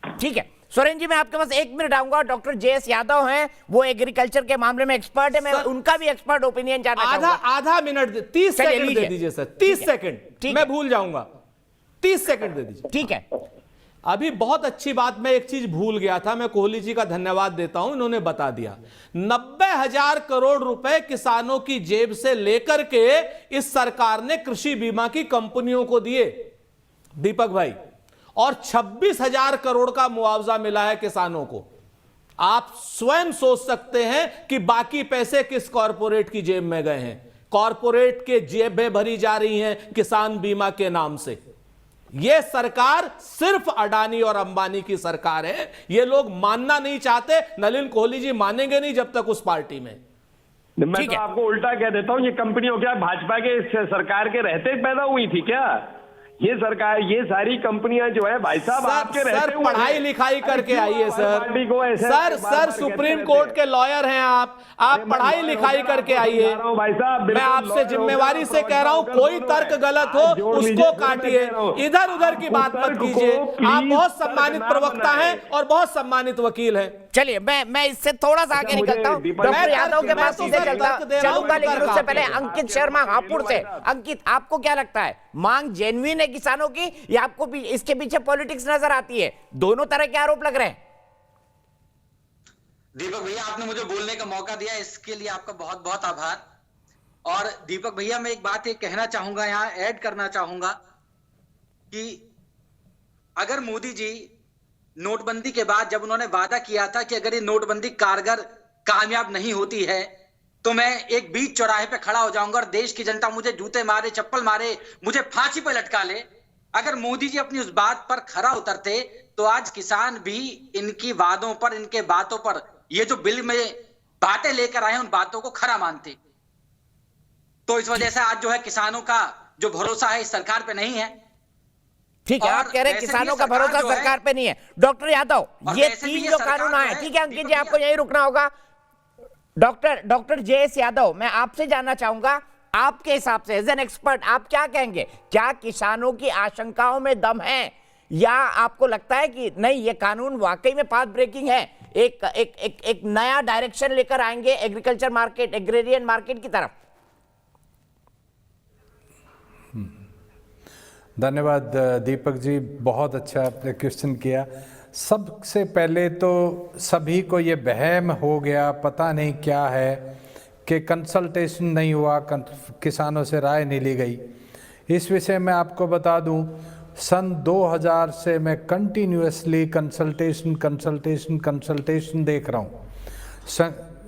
ठीक है सुरेंद्र जी, मैं आपके पास 1 मिनट आऊंगा। डॉक्टर JS यादव हैं, वो एग्रीकल्चर के मामले में एक्सपर्ट है, मैं उनका भी एक्सपर्ट ओपिनियन जानना चाहूंगा। आधा मिनट 30 सेकंड दे दीजिए सर, 30 सेकंड, मैं भूल जाऊंगा, 30 सेकंड दे दीजिए। ठीक है। अभी बहुत अच्छी बात, मैं एक चीज भूल गया था, मैं कोहली जी का धन्यवाद देता हूं, इन्होंने बता दिया। 90,000 करोड़ रुपए किसानों की जेब से लेकर के इस सरकार ने कृषि बीमा की कंपनियों को दिए दीपक भाई, और 26,000 करोड़ का मुआवजा मिला है किसानों को। आप स्वयं सोच सकते हैं कि बाकी पैसे किस कॉरपोरेट की जेब में गए हैं। कॉरपोरेट के जेबें भरी जा रही हैं किसान बीमा के नाम से। यह सरकार सिर्फ अडानी और अंबानी की सरकार है। यह लोग मानना नहीं चाहते, नलिन कोहली जी मानेंगे नहीं जब तक उस पार्टी में। मैं तो आपको उल्टा कह देता हूं, ये कंपनियों क्या भाजपा के सरकार के रहते पैदा हुई थी क्या? ये सरकार, ये सारी कंपनियां जो है भाई साहब आपके रहते हुए पढ़ाई लिखाई करके आइए सर। सर सुप्रीम कोर्ट के लॉयर हैं आप पढ़ाई लिखाई करके आइए। भाई साहब मैं आपसे जिम्मेवारी से कह रहा हूं, कोई तर्क गलत हो उसको काटिए, इधर उधर की बात मत कीजिए। आप बहुत सम्मानित प्रवक्ता हैं और बहुत सम्मानित वकील हैं। चलिए मैं इससे थोड़ा सा आगे निकलता हूं, डॉक्टर यादव के पास सीधे चलूंगा, लेकिन उससे पहले अंकित शर्मा हापुड़ से। अंकित, आपको क्या लगता है, मांग जेन्युइन है किसानों की या आपको इसके पीछे पॉलिटिक्स नजर आती है? दोनों तरह के आरोप लग रहे हैं। दीपक भैया, आपने मुझे बोलने का मौका दिया, इसके लिए आपका बहुत बहुत आभार। और दीपक भैया, मैं एक बात ये कहना चाहूंगा, यहां ऐड करना चाहूंगा कि अगर मोदी जी नोटबंदी के बाद जब उन्होंने वादा किया था कि अगर ये नोटबंदी कारगर कामयाब नहीं होती है तो मैं एक बीच चौराहे पे खड़ा हो जाऊंगा और देश की जनता मुझे जूते मारे, चप्पल मारे, मुझे फांसी पे लटका ले। अगर मोदी जी अपनी उस बात पर खरा उतरते तो आज किसान भी इनकी वादों पर, इनके बातों पर, ये जो बिल में बातें लेकर आए हैं उन बातों को खरा मानते। तो इस वजह से आज जो है किसानों का जो भरोसा है इस सरकार पे नहीं है। ठीक है, आप कह रहे हैं किसानों का भरोसा सरकार पे नहीं है। डॉक्टर यादव, ये 3 जो कानून आए, ठीक है अंकित जी आपको यही रुकना होगा। डॉक्टर JS यादव, मैं आपसे जानना चाहूंगा, आपके हिसाब से एज एन एक्सपर्ट आप क्या कहेंगे, क्या किसानों की आशंकाओं में दम है, या आपको लगता है कि नहीं ये कानून वाकई में पाथ ब्रेकिंग है, एक नया डायरेक्शन लेकर आएंगे एग्रीकल्चर मार्केट, एग्रेरियन मार्केट की तरफ? धन्यवाद दीपक जी, बहुत अच्छा आपने क्वेश्चन किया। सबसे पहले तो सभी को ये वहम हो गया, पता नहीं क्या है, कि कंसल्टेशन नहीं हुआ, किसानों से राय नहीं ली गई। इस विषय में आपको बता दूं, सन 2000 से मैं कंटिन्यूअसली कंसल्टेशन देख रहा हूँ।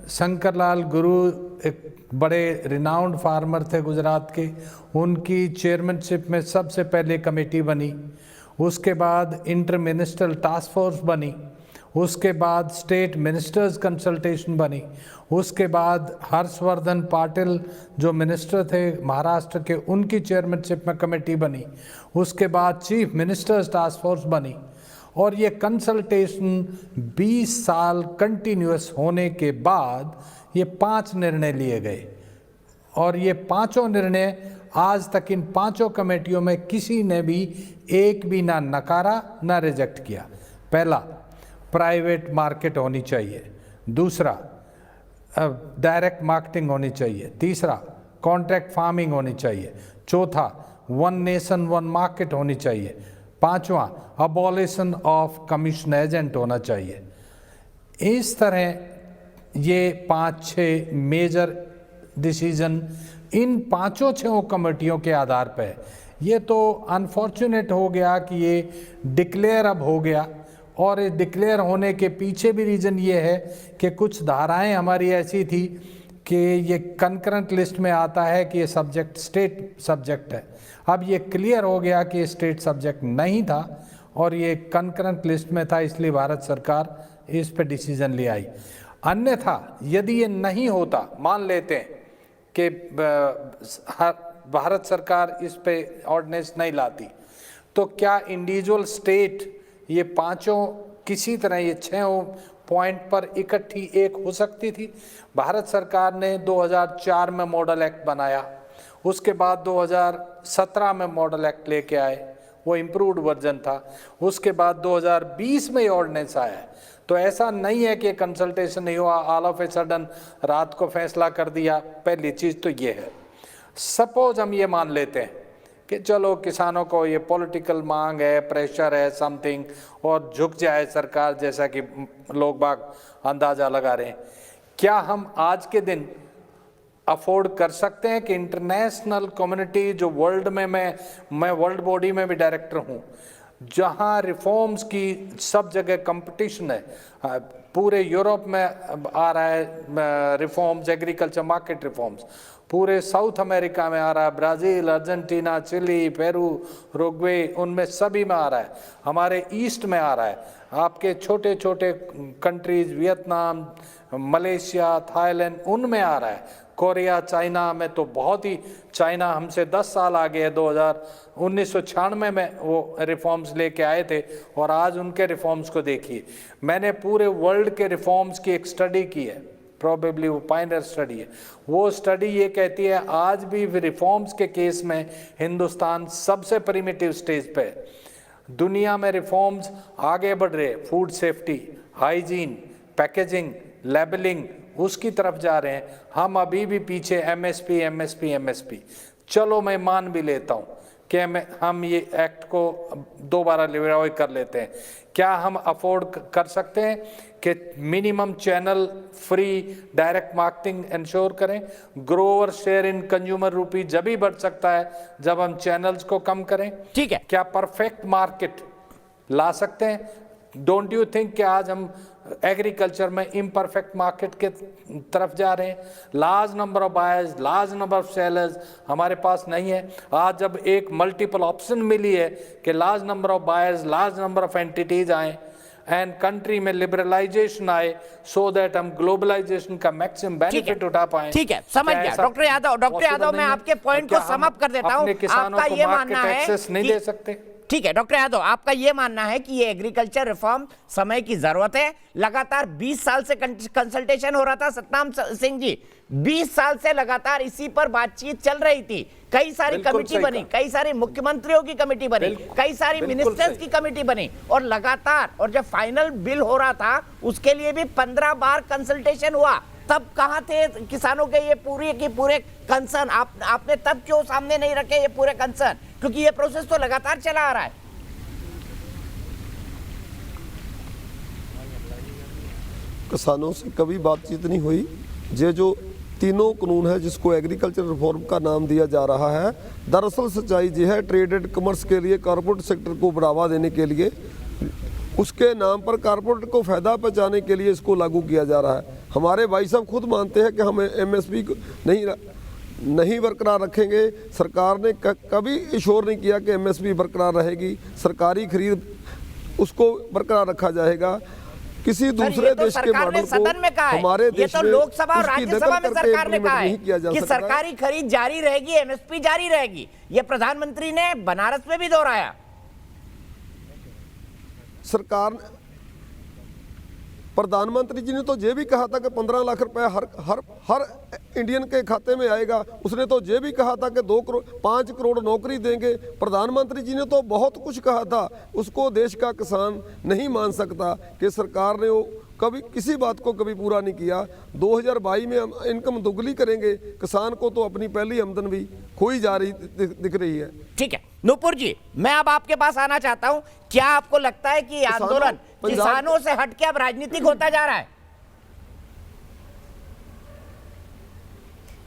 शंकरलाल गुरु एक बड़े रिनाउंड फार्मर थे गुजरात के, उनकी चेयरमैनशिप में सबसे पहले कमेटी बनी, उसके बाद इंटर मिनिस्ट्रियल टास्क फोर्स बनी, उसके बाद स्टेट मिनिस्टर्स कंसल्टेशन बनी, उसके बाद हर्षवर्धन पाटिल जो मिनिस्टर थे महाराष्ट्र के, उनकी चेयरमैनशिप में कमेटी बनी, उसके बाद चीफ मिनिस्टर्स टास्क फोर्स बनी, और ये कंसल्टेशन 20 साल कंटिन्यूअस होने के बाद ये 5 निर्णय लिए गए, और ये 5 निर्णय आज तक इन 5 कमेटियों में किसी ने भी एक भी ना नकारा ना रिजेक्ट किया। पहला, प्राइवेट मार्केट होनी चाहिए। दूसरा, डायरेक्ट मार्केटिंग होनी चाहिए। तीसरा, कॉन्ट्रैक्ट फार्मिंग होनी चाहिए। चौथा, वन नेशन वन मार्केट होनी चाहिए। पांचवा, अबॉलिशन ऑफ कमीशन एजेंट होना चाहिए। इस तरह ये 5-6 मेजर डिसीजन इन 5-6 कमेटियों के आधार पर। ये तो अनफॉर्चुनेट हो गया कि ये डिक्लेयर अब हो गया, और ये डिक्लेयर होने के पीछे भी रीज़न ये है कि कुछ धाराएं हमारी ऐसी थी कि ये कंकरेंट लिस्ट में आता है कि ये सब्जेक्ट स्टेट सब्जेक्ट है। अब ये क्लियर हो गया कि ये स्टेट सब्जेक्ट नहीं था और ये कंकरेंट लिस्ट में था, इसलिए भारत सरकार इस पे डिसीजन ले आई। अन्यथा यदि ये नहीं होता, मान लेते हैं कि भारत सरकार इस पे ऑर्डिनेंस नहीं लाती, तो क्या इंडिविजुअल स्टेट ये 5 किसी तरह ये 6 पॉइंट पर इकट्ठी एक हो सकती थी? भारत सरकार ने 2004 में मॉडल एक्ट बनाया, उसके बाद 2017 में मॉडल एक्ट लेके आए, वो इम्प्रूव्ड वर्जन था। उसके बाद 2020 में ऑर्डिनेंस आया है। तो ऐसा नहीं है कि कंसल्टेशन नहीं हुआ, ऑल ऑफ ए सडन रात को फैसला कर दिया। पहली चीज़ तो ये है। सपोज हम ये मान लेते हैं कि चलो किसानों को ये पॉलिटिकल मांग है, प्रेशर है, समथिंग, और झुक जाए सरकार, जैसा कि लोग बाग अंदाज़ा लगा रहे हैं। क्या हम आज के दिन अफोर्ड कर सकते हैं कि इंटरनेशनल कम्युनिटी, जो वर्ल्ड में मैं वर्ल्ड बॉडी में भी डायरेक्टर हूँ, जहाँ रिफॉर्म्स की सब जगह कंपटीशन है, पूरे यूरोप में आ रहा है रिफॉर्म्स, एग्रीकल्चर मार्केट रिफॉर्म्स, पूरे साउथ अमेरिका में आ रहा है, Brazil, Argentina, Chile, Peru, Uruguay, उनमें सभी में आ रहा है, हमारे ईस्ट में आ रहा है, आपके छोटे छोटे कंट्रीज वियतनाम, मलेशिया, थाईलैंड, उनमें आ रहा है, कोरिया, चाइना में तो बहुत ही, चाइना हमसे 10 साल आगे है। 1996 में वो रिफॉर्म्स लेके आए थे और आज उनके रिफॉर्म्स को देखिए। मैंने पूरे वर्ल्ड के रिफॉर्म्स की एक स्टडी की है, प्रोबेबली वो पायनियर स्टडी है। वो स्टडी ये कहती है आज भी रिफॉर्म्स के केस में हिंदुस्तान सबसे प्रिमिटिव स्टेज पे है। दुनिया में रिफॉर्म्स आगे बढ़ रहे, food safety, hygiene, packaging, labelling, उसकी तरफ जा रहे हैं। हम अभी भी पीछे एमएसपी। चलो मैं मान भी लेता हूँ कि हम ये एक्ट को दोबारा लिबरल कर लेते हैं। क्या हम अफोर्ड कर सकते हैं कि minimum channel free direct marketing ensure करें? ग्रोवर शेयर इन कंज्यूमर रूपी जब ही बढ़ सकता है जब हम चैनल्स को कम करें। ठीक है, क्या परफेक्ट मार्केट ला सकते हैं? डोंट यू थिंक कि आज हम एग्रीकल्चर में इम्परफेक्ट मार्केट के तरफ जा रहे हैं? Large number of buyers, large number of sellers हमारे पास नहीं है। आज जब एक मल्टीपल ऑप्शन मिली है कि large number of buyers, large number of entities आए एंड कंट्री में लिबरलाइजेशन आए, सो दैट हम ग्लोबलाइजेशन का मैक्सिमम बेनिफिट उठा पाए। ठीक है, समझ गया डॉक्टर यादव मैं आपके पॉइंट को सम अप कर देता हूं। आपका ये मानना है नहीं दे सकते? ठीक है डॉक्टर यादव, आपका यह मानना है कि ये एग्रीकल्चर रिफॉर्म समय की जरूरत है। लगातार 20 साल से कंसल्टेशन हो रहा था सतनाम सिंह जी, 20 साल से लगातार इसी पर बातचीत चल रही थी। कई सारी कमेटी बनी, कई सारी मुख्यमंत्रियों की कमेटी बनी, कई सारी मिनिस्टर्स की कमेटी बनी, और लगातार, और जब फाइनल बिल हो रहा था उसके लिए भी 15 बार कंसल्टेशन हुआ। तब कहां थे किसानों के ये पूरे के पूरे कंसर्न? आपने तब क्यों सामने नहीं रखे ये पूरे कंसर्न? क्योंकि ये प्रोसेस तो लगातार चला आ रहा है। किसानों से कभी बातचीत नहीं हुई। ये जो तीनों कानून है जिसको एग्रीकल्चर रिफॉर्म का नाम दिया जा रहा है, दरअसल सच्चाई ये है ट्रेड एंड कॉमर्स के लिए, कॉर्पोरेट सेक्टर को बढ़ावा देने के लिए, उसके नाम पर कॉर्पोरेट को फायदा पहुंचाने के लिए इसको लागू किया जा रहा है। हमारे भाई साहब खुद मानते हैं कि हम एमएसपी नहीं बरकरार रखेंगे। सरकार ने कभी इशोर नहीं किया कि एमएसपी बरकरार रहेगी, सरकारी खरीद उसको बरकरार रखा जाएगा। किसी दूसरे देश के मॉडल को हमारे देश में, लोकसभा और राज्यसभा में सरकार ने कहा है कि सरकारी खरीद जारी रहेगी, एमएसपी जारी रहेगी। ये प्रधानमंत्री ने बनारस में भी दोहराया। सरकार, प्रधानमंत्री जी ने तो ये भी कहा था कि 15 लाख रुपए हर इंडियन के खाते में आएगा। उसने तो ये भी कहा था कि 5 करोड़ नौकरी देंगे। प्रधानमंत्री जी ने तो बहुत कुछ कहा था। उसको देश का किसान नहीं मान सकता कि सरकार ने वो कभी किसी बात को कभी पूरा नहीं किया। 2022 में हम इनकम दोगुनी करेंगे, किसान को तो अपनी पहली आमदन भी खोई जा रही दिख रही है। ठीक है नूपुर जी, मैं अब आपके पास आना चाहता हूं। क्या आपको लगता है कि आंदोलन किसानों से हटके अब राजनीतिक होता जा रहा है?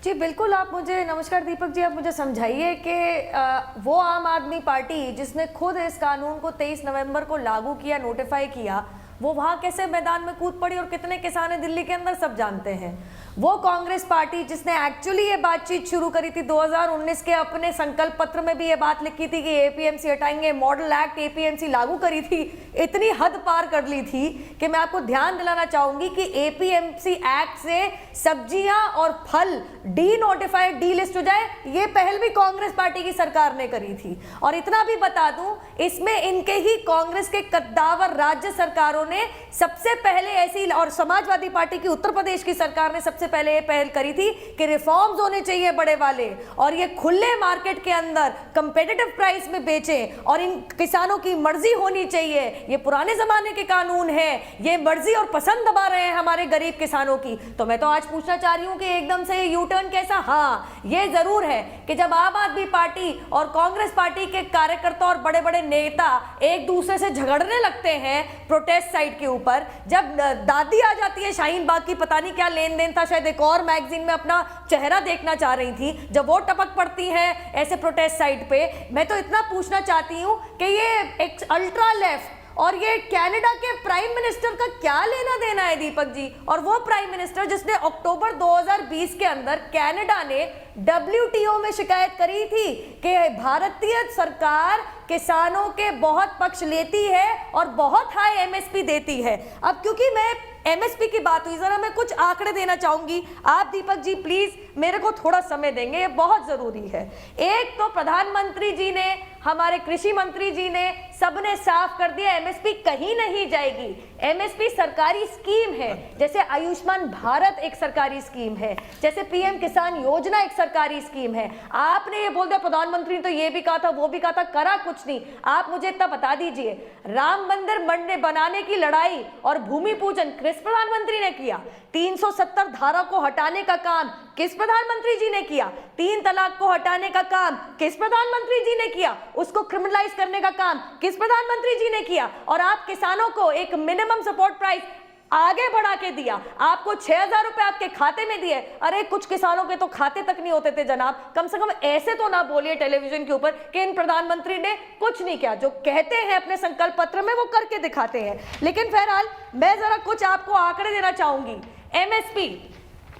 जी बिल्कुल। आप मुझे, नमस्कार दीपक जी, आप मुझे समझाइए कि वो आम आदमी पार्टी जिसने खुद इस कानून को 23 नवंबर को लागू किया, नोटिफाई किया, वो वहां कैसे मैदान में कूद पड़ी और कितने किसान है दिल्ली के अंदर सब जानते हैं। वो कांग्रेस पार्टी जिसने एक्चुअली ये बातचीत शुरू करी थी 2019 के अपने संकल्प पत्र में भी ये बात लिखी थी कि एपीएमसी हटाएंगे, मॉडल एक्ट एपीएमसी लागू करी थी, इतनी हद पार कर ली थी कि मैं आपको ध्यान दिलाना चाहूंगी कि एपीएमसी एक्ट से सब्जियां और फल डी नोटिफाइड, डी लिस्ट हो जाए, ये पहल भी कांग्रेस पार्टी की सरकार ने करी थी। और इतना भी बता दूं, इसमें इनके ही कांग्रेस के कद्दावर राज्य सरकारों ने सबसे पहले ऐसी, और समाजवादी पार्टी की उत्तर प्रदेश की सरकार ने सबसे पहले ये पहल करी थी कि रिफॉर्म्स होने चाहिए बड़े वाले, और ये खुले मार्केट के अंदर कंपेटिटिव प्राइस में बेचें, और इन किसानों की मर्जी होनी चाहिए। ये पुराने जमाने के कानून है, ये मर्जी और पसंद दबा रहे हैं हमारे गरीब किसानों की। तो मैं तो आज पूछना चाह रही हूं कि एकदम से यू टर्न कैसा? हाँ, ये जरूर है कि जब आम आदमी पार्टी और कांग्रेस पार्टी के कार्यकर्ता और बड़े बड़े नेता एक दूसरे से झगड़ने लगते हैं प्रोटेस्ट साइट के ऊपर, जब दादी आ जाती है शाहीन बाग की, पता नहीं क्या लेन देन था, शायद एक और मैगजीन में अपना चेहरा देखना चाह रही थी, जब वो टपक पड़ती है ऐसे प्रोटेस्ट साइट पे, मैं तो इतना पूछना चाहती हूं कि ये एक अल्ट्रा लेफ्ट और ये कनाडा के प्राइम मिनिस्टर का क्या लेना देना है दीपक जी? और वो प्राइम मिनिस्टर जिसने अक्टूबर 2020 के अंदर कनाडा ने WTO में शिकायत करी थी कि भारतीय सरकार किसानों के बहुत पक्ष लेती है और बहुत हाई एमएसपी देती है। अब क्योंकि मैं एमएसपी की बात हुई, जरा मैं कुछ आंकड़े देना चाहूंगी। आप दीपक जी प्लीज मेरे को थोड़ा समय देंगे, ये बहुत जरूरी है। एक तो प्रधानमंत्री जी ने, हमारे कृषि मंत्री जी ने, सबने साफ कर दिया एमएसपी कहीं नहीं जाएगी। एमएसपी सरकारी स्कीम है, जैसे आयुष्मान भारत एक सरकारी स्कीम है, जैसे पीएम किसान योजना एक सरकारी स्कीम है। आपने ये बोल दिया प्रधानमंत्री ने तो ये भी कहा था, वो भी कहा था, करा कुछ नहीं। आप मुझे इतना बता दीजिए, राम मंदिर बनाने की लड़ाई और भूमि पूजन किस प्रधानमंत्री ने किया? 370 धारा को हटाने का काम किस प्रधानमंत्री जी ने किया? 3 तलाक को हटाने का काम किस प्रधानमंत्री जी ने किया? उसको क्रिमिनलाइज करने का काम किस प्रधानमंत्री जी ने किया? और आप किसानों को एक मिनिमम सपोर्ट प्राइस आगे बढ़ा के दिया। आपको 6,000 रुपए आपके खाते में दिए। अरे कुछ किसानों के तो खाते तक नहीं होते थे जनाब। कम से कम ऐसे तो ना बोलिए टेलीविजन के ऊपर कि इन प्रधानमंत्री ने कुछ नहीं किया। जो कहते हैं अपने संकल्प पत्र में वो करके दिखाते हैं। लेकिन बहरहाल मैं जरा कुछ आपको आंकड़े देना चाहूंगी। एमएसपी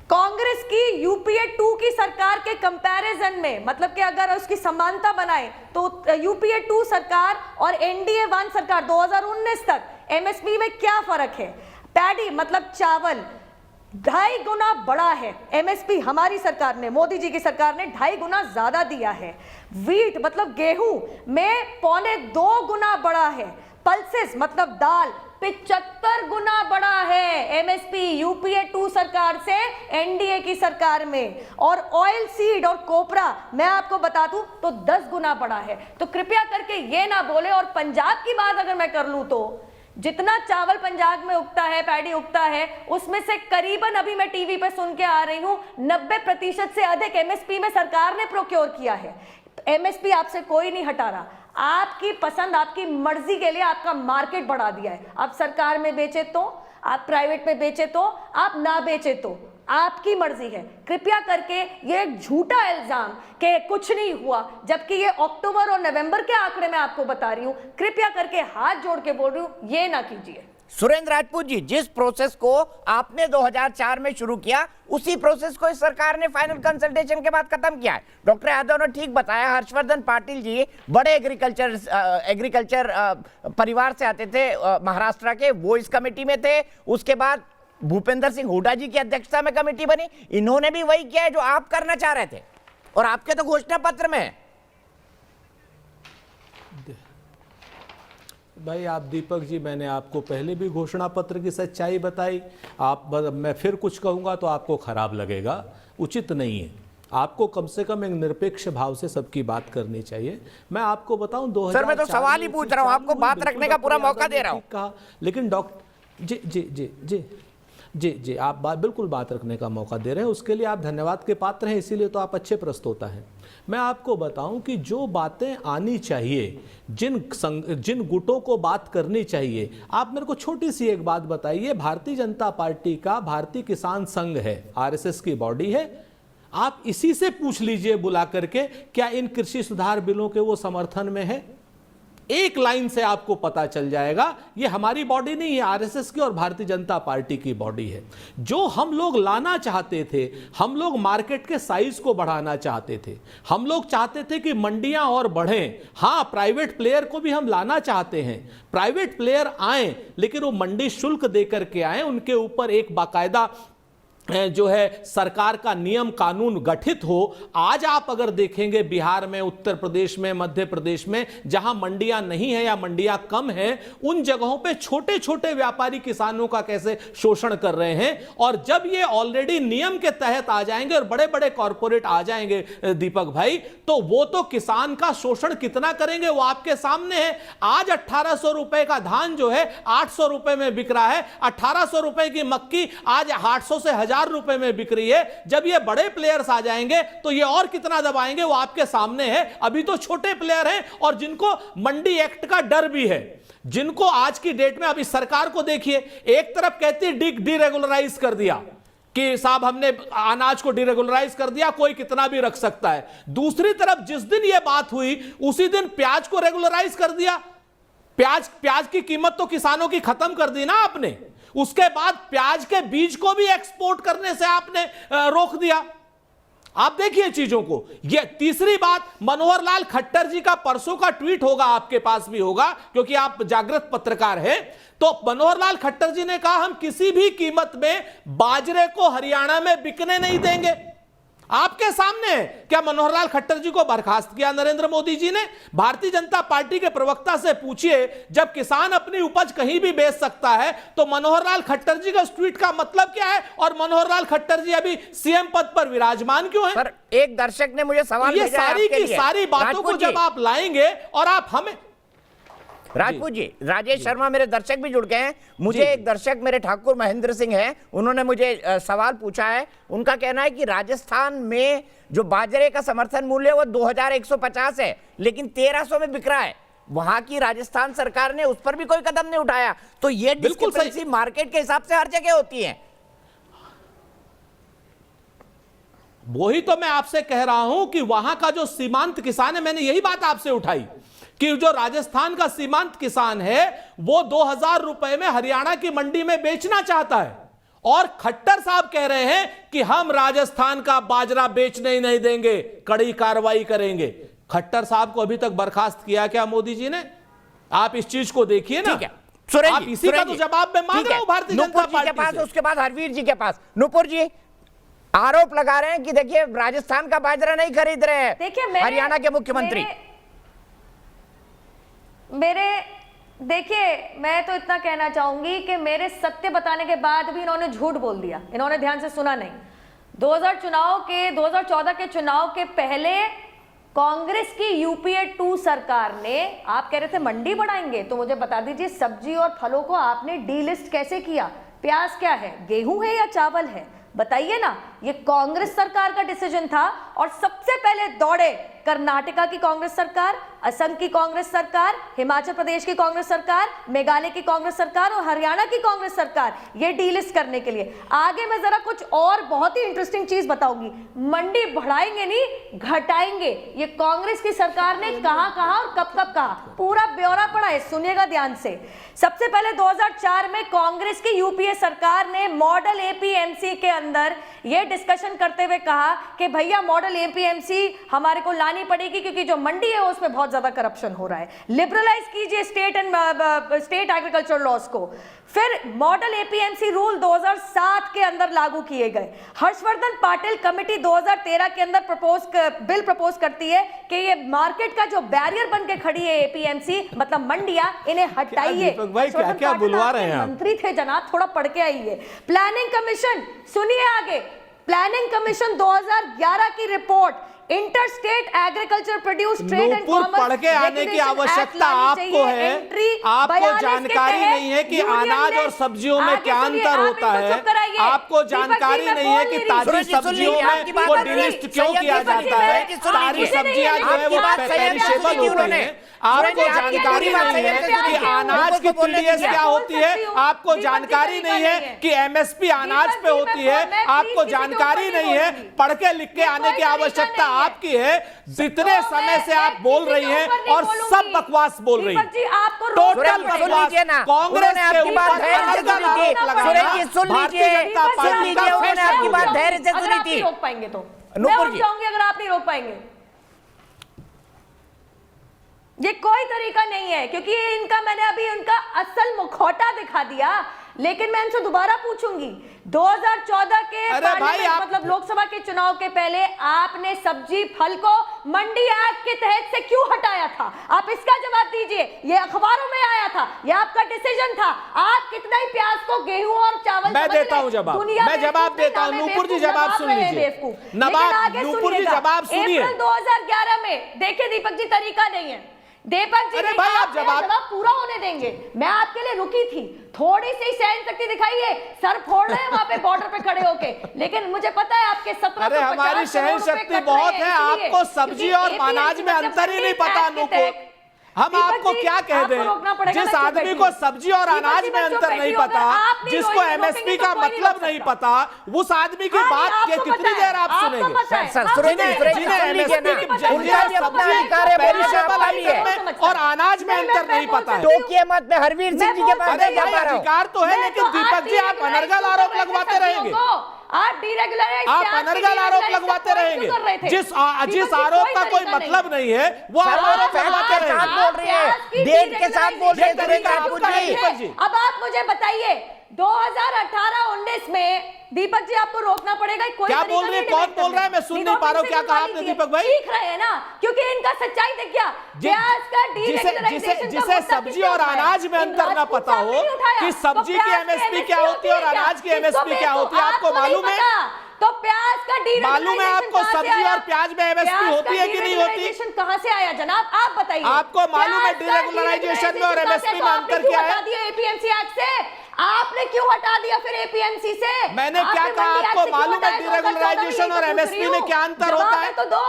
कांग्रेस की यूपीए 2 की सरकार के कंपैरिजन में, मतलब कि अगर उसकी समानता बनाए तो यूपीए 2 सरकार और एनडीए 1 सरकार 2019 तक एमएसपी में क्या फर्क है। पैडी मतलब चावल 2.5 गुना बड़ा है एमएसपी हमारी सरकार ने, मोदी जी की सरकार ने 2.5 गुना ज्यादा दिया है। वीट मतलब गेहूं में 1.25 गुना बड़ा है। पल्सेस मतलब दाल 75 गुना बड़ा है एमएसपी यूपीए 2 सरकार से एनडीए की सरकार में। और ऑयल सीड और कोपरा मैं आपको बता दूं तो 10 गुना बड़ा है। तो कृपया करके ये ना बोले। और पंजाब की बात अगर मैं कर लूं तो जितना चावल पंजाब में उगता है, पैडी उगता है, उसमें से करीबन अभी मैं टीवी पे सुन के आ रही हूं 90% से अधिक एमएसपी में सरकार ने प्रोक्योर किया है। एमएसपी आपसे कोई नहीं हटा रहा। आपकी पसंद आपकी मर्जी के लिए आपका मार्केट बढ़ा दिया है। आप सरकार में बेचे तो, आप प्राइवेट में बेचे तो, आप ना बेचे तो, आपकी मर्जी है। कृपया करके ये एक झूठा इल्जाम कि कुछ नहीं हुआ, जबकि ये अक्टूबर और नवंबर के आंकड़े मैं आपको बता रही हूं, कृपया करके हाथ जोड़ के बोल रही हूं, ये ना कीजिए। सुरेंद्र राजपूत जी, जिस प्रोसेस को आपने 2004 में शुरू किया उसी प्रोसेस को इस सरकार ने फाइनल कंसल्टेशन के बाद खत्म किया है। डॉक्टर यादव ने ठीक बताया, हर्षवर्धन पाटिल जी बड़े एग्रीकल्चर परिवार से आते थे महाराष्ट्र के, वो इस कमेटी में थे। उसके बाद भूपेंद्र सिंह हुड्डा जी की अध्यक्षता में कमेटी बनी। इन्होंने भी वही किया है जो आप करना चाह रहे थे और आपके तो घोषणा पत्र में है। भाई आप दीपक जी, मैंने आपको पहले भी घोषणा पत्र की सच्चाई बताई। मैं फिर कुछ कहूंगा तो आपको खराब लगेगा, उचित नहीं है। आपको कम से कम एक निरपेक्ष भाव से सबकी बात करनी चाहिए। मैं आपको बताऊं 2004 सर मैं तो सवाल ही पूछ रहा हूं, आपको बात रखने का पूरा मौका दे रहा हूं। कहा, लेकिन डॉक्टर जी जी जी जी जी जी आप बिल्कुल बात रखने का मौका दे रहे हैं, उसके लिए आप धन्यवाद के पात्र हैं, इसीलिए तो आप अच्छे प्रस्तोता हैं। मैं आपको बताऊं कि जो बातें आनी चाहिए, जिन गुटों को बात करनी चाहिए, आप मेरे को छोटी सी एक बात बताइए। भारतीय जनता पार्टी का भारतीय किसान संघ है, आरएसएस की बॉडी है। आप इसी से पूछ लीजिए बुला करके, क्या इन कृषि सुधार बिलों के वो समर्थन में है? एक लाइन से आपको पता चल जाएगा। ये हमारी बॉडी नहीं है, आरएसएस की और भारतीय जनता पार्टी की बॉडी है। जो हम लोग लाना चाहते थे, हम लोग मार्केट के साइज को बढ़ाना चाहते थे, हम लोग चाहते थे कि मंडियां और बढ़ें। हां, प्राइवेट प्लेयर को भी हम लाना चाहते हैं, प्राइवेट प्लेयर आए, लेकिन वो मंडी शुल्क देकर के आए, उनके ऊपर एक बाकायदा जो है सरकार का नियम कानून गठित हो। आज आप अगर देखेंगे बिहार में, उत्तर प्रदेश में, मध्य प्रदेश में, जहां मंडियां नहीं है या मंडियां कम है, उन जगहों पे छोटे छोटे व्यापारी किसानों का कैसे शोषण कर रहे हैं। और जब ये ऑलरेडी नियम के तहत आ जाएंगे और बड़े बड़े कॉरपोरेट आ जाएंगे दीपक भाई, तो वो तो किसान का शोषण कितना करेंगे वो आपके सामने है। आज 1800 रुपए का धान जो है 800 रुपए में बिक रहा है, 1800 रुपए की मक्की आज 800 से 1000 रुपए में बिक रही है। जब ये बड़े प्लेयर्स आ जाएंगे तो ये और कितना दबाएंगे वो आपके सामने है। अभी तो छोटे प्लेयर हैं और जिनको मंडी एक्ट का डर भी है, जिनको आज की डेट में, अभी सरकार को देखिए, एक तरफ कहती है डीरेगुलराइज कर दिया कि साहब हमने अनाज को डीरेगुलराइज कर दिया, कोई कितना भी रख सकता है। दूसरी तरफ जिस दिन यह बात हुई उसी दिन प्याज को रेगुलराइज कर दिया। प्याज की कीमत तो किसानों की खत्म कर दी ना आपने। उसके बाद प्याज के बीज को भी एक्सपोर्ट करने से आपने रोक दिया। आप देखिए चीजों को। ये तीसरी बात, मनोहर लाल खट्टर जी का परसों का ट्वीट होगा, आपके पास भी होगा क्योंकि आप जागृत पत्रकार हैं। तो मनोहर लाल खट्टर जी ने कहा हम किसी भी कीमत में बाजरे को हरियाणा में बिकने नहीं देंगे। आपके सामने है। क्या मनोहर लाल खट्टर जी को बर्खास्त किया नरेंद्र मोदी जी ने? भारतीय जनता पार्टी के प्रवक्ता से पूछिए, जब किसान अपनी उपज कहीं भी बेच सकता है तो मनोहर लाल खट्टर जी का ट्वीट का मतलब क्या है? और मनोहर लाल खट्टर जी अभी सीएम पद पर विराजमान क्यों है? सर, एक दर्शक ने मुझे सवाल ये सारी की सारी बातों को जब आप लाएंगे और आप हमें राजपूत जी, राजेश शर्मा मेरे दर्शक भी जुड़ गए हैं। मुझे एक दर्शक मेरे ठाकुर महेंद्र सिंह हैं, उन्होंने मुझे सवाल पूछा है। उनका कहना है कि राजस्थान में जो बाजरे का समर्थन मूल्य है वो 2150 है, लेकिन 1300 में बिक रहा है। वहां की राजस्थान सरकार ने उस पर भी कोई कदम नहीं उठाया। तो ये बिल्कुल सही। डिस्क्रिपेंसी मार्केट के हिसाब से हर जगह होती है। वही तो मैं आपसे कह रहा हूं कि वहां का जो सीमांत किसान है, मैंने यही बात आपसे उठाई कि जो राजस्थान का सीमांत किसान है वो 2000 रुपए में हरियाणा की मंडी में बेचना चाहता है, और खट्टर साहब कह रहे हैं कि हम राजस्थान का बाजरा बेचने ही नहीं देंगे, कड़ी कार्रवाई करेंगे। खट्टर साहब को अभी तक बर्खास्त किया क्या मोदी जी ने? आप इस चीज को देखिए ना। ठीक है सुरेश आप जी, इसी का सुरेश तो जी, जवाब मैं मांग ठीक रहा है। हूं भारतीय जनता नुपुर जी के पास, पार्टी से। उसके बाद हरवीर जी के पास। नुपुर जी आरोप लगा रहे हैं कि देखिए राजस्थान का बाजरा नहीं खरीद रहे हैं देखिए हरियाणा के मुख्यमंत्री। देखिए मैं तो इतना कहना चाहूंगी कि मेरे सत्य बताने के बाद भी इन्होंने झूठ बोल दिया, इन्होंने ध्यान से सुना नहीं। 2014 के चुनाव के पहले कांग्रेस की यूपीए 2 सरकार ने, आप कह रहे थे मंडी बढ़ाएंगे, तो मुझे बता दीजिए सब्जी और फलों को आपने डीलिस्ट कैसे किया? प्याज क्या है, गेहूं है या चावल है, बताइए ना। ये कांग्रेस सरकार का डिसीजन था, और सबसे पहले दौड़े कर्नाटका की कांग्रेस सरकार, असम की कांग्रेस सरकार, हिमाचल प्रदेश की कांग्रेस सरकार, मेघालय की कांग्रेस सरकार और हरियाणा की कांग्रेस सरकार, ये डीलिस्ट करने के लिए। आगे मैं जरा कुछ और बहुत ही इंटरेस्टिंग चीज बताऊंगी। मंडी बढ़ाएंगे नहीं घटाएंगे, ये कांग्रेस की सरकार ने कहा और कब कहा, पूरा ब्यौरा पड़ा है, सुनिएगा ध्यान से। सबसे पहले 2004 में कांग्रेस की यूपीए सरकार ने मॉडल एपीएमसी के अंदर यह डिस्कशन करते हुए कहा कि भैया मॉडल एपीएमसी हमारे को लानी पड़ेगी, क्योंकि जो मंडी है उसमें बहुत ज्यादा करप्शन हो रहा है, लिबरलाइज कीजिए स्टेट एग्रीकल्चर लॉज को। फिर मॉडल एपीएमसी रूल 2007 के अंदर लागू किए गए। हर्षवर्धन पाटिल कमेटी 2013 के अंदर बिल प्रपोज करती है कि ये मार्केट का जो बैरियर बन के खड़ी है एपीएमसी, मतलब मंडियां, इन्हें हटाइए। क्या बुलवा रहे हैं मंत्री थे जनाब, थोड़ा पढ़ के आइए। प्लानिंग कमीशन, सुनिए आगे, प्लानिंग कमीशन 2011 की report, inter state agriculture produce trade and commerce पढ़ के आने की आवश्यकता आपको है। आपको जानकारी नहीं है कि अनाज और सब्जियों में क्या अंतर होता है। आपको जानकारी नहीं है कि ताजी सब्जियों में वो डिलिस्ट क्यों किया जाता है। ताजी सब्जियां जो है वो पेरिशेबल होती हैं। आपको जानकारी नहीं है कि अनाज की टीडीएस क्या होती है। आपको जानकारी नहीं है कि एमएसपी अनाज पे होती है। आपको जानकारी नहीं है। पढ़ के लिख के आने की आवश्यकता आपकी है। जितने समय से आप बोल रही हैं और सब बकवास बोल रही हैं, टोटल बकवास। कांग्रेस के ऊपर उन्होंने आपकी बात धैर्य से सुनी थी। रोक पाएंगे तो मैं उठ जाऊंगी, अगर आप नहीं रोक पाएंगे। ये कोई तरीका नहीं है, क्योंकि इनका मैंने अभी उनका असल मुखौटा दिखा दिया, लेकिन मैं इनसे दोबारा पूछूंगी। 2014 के मतलब लोकसभा के चुनाव के पहले आपने सब्जी फल को मंडी एक्ट के तहत से क्यों हटाया था? आप इसका जवाब दीजिए। ये अखबारों में आया था, ये आपका डिसीजन था। आप कितना ही प्याज को गेहूं और चावल, मैं देता हूं जवाब, मैं जवाब देता हूं। नूपुर जी जवाब सुन लीजिए। नूपुर जी जवाब सुनिए। अप्रैल 2011 में देखिए दीपक जी, तरीका नहीं है। दीपक जी, भाई आप जवाब पूरा होने देंगे। मैं आपके लिए रुकी थी, थोड़ी सी सहन शक्ति दिखाइए। सर फोड़ रहे हैं वहां पे बॉर्डर पे खड़े होके, लेकिन मुझे पता है आपके 17 हमारी सहन शक्ति बहुत है। आपको सब्जी और अनाज में अंतर ही नहीं पता। नूपुर, हम आपको क्या कह दें? जिस आदमी को सब्जी और अनाज में अंतर नहीं पता, जिसको एमएसपी का मतलब नहीं पता, उस आदमी की बात ये कितनी देर आप सुनेंगे? जिन्हें एमएसपी और अनाज में अंतर नहीं पता है। टोकिए मत, मैं हरवीर सिंह जी के पास अधिकार तो है, लेकिन दीपक जी आप अनर्गल आरोप लगवाते रहेंगे। आप अनर्गल आरोप लगवाते रहेंगे। जिस आरोप का कोई मतलब नहीं है वो आरोप लगवाते रहेंगे। देश के साथ बोल रहे हैं। अब आप मुझे बताइए, 2018-19 में दीपक जी आपको रोकना पड़ेगा। कोई क्या बोल रहे हैं? कौन बोल रहा है? मैं सुन नहीं पा रहा हूँ। क्या कहा आपने दीपक भाई? सीख रहे हैं ना, क्योंकि इनका सच्चाई दिख गया। जिसे सब्जी और अनाज में अंतर ना पता हो कि सब्जी की एमएसपी क्या होती है और अनाज की एमएसपी क्या होती है, आपको मालूम है? तो प्याज का मालूम है आपको? सब्जी और प्याज में एमएसपी होती है कि नहीं होती? कहां से आया जनाब, आप बताइए। आपको मालूम है डिरेगुलराइजेशन में और एमएसपी में अंतर क्या है? एपीएमसी एक्ट से आपने क्यों हटा दिया फिर एपीएमसी से? मैंने क्या कहा? आपको मालूम है डिरेगुलराइजेशन और एमएसपी में क्या अंतर होता है? तो दो,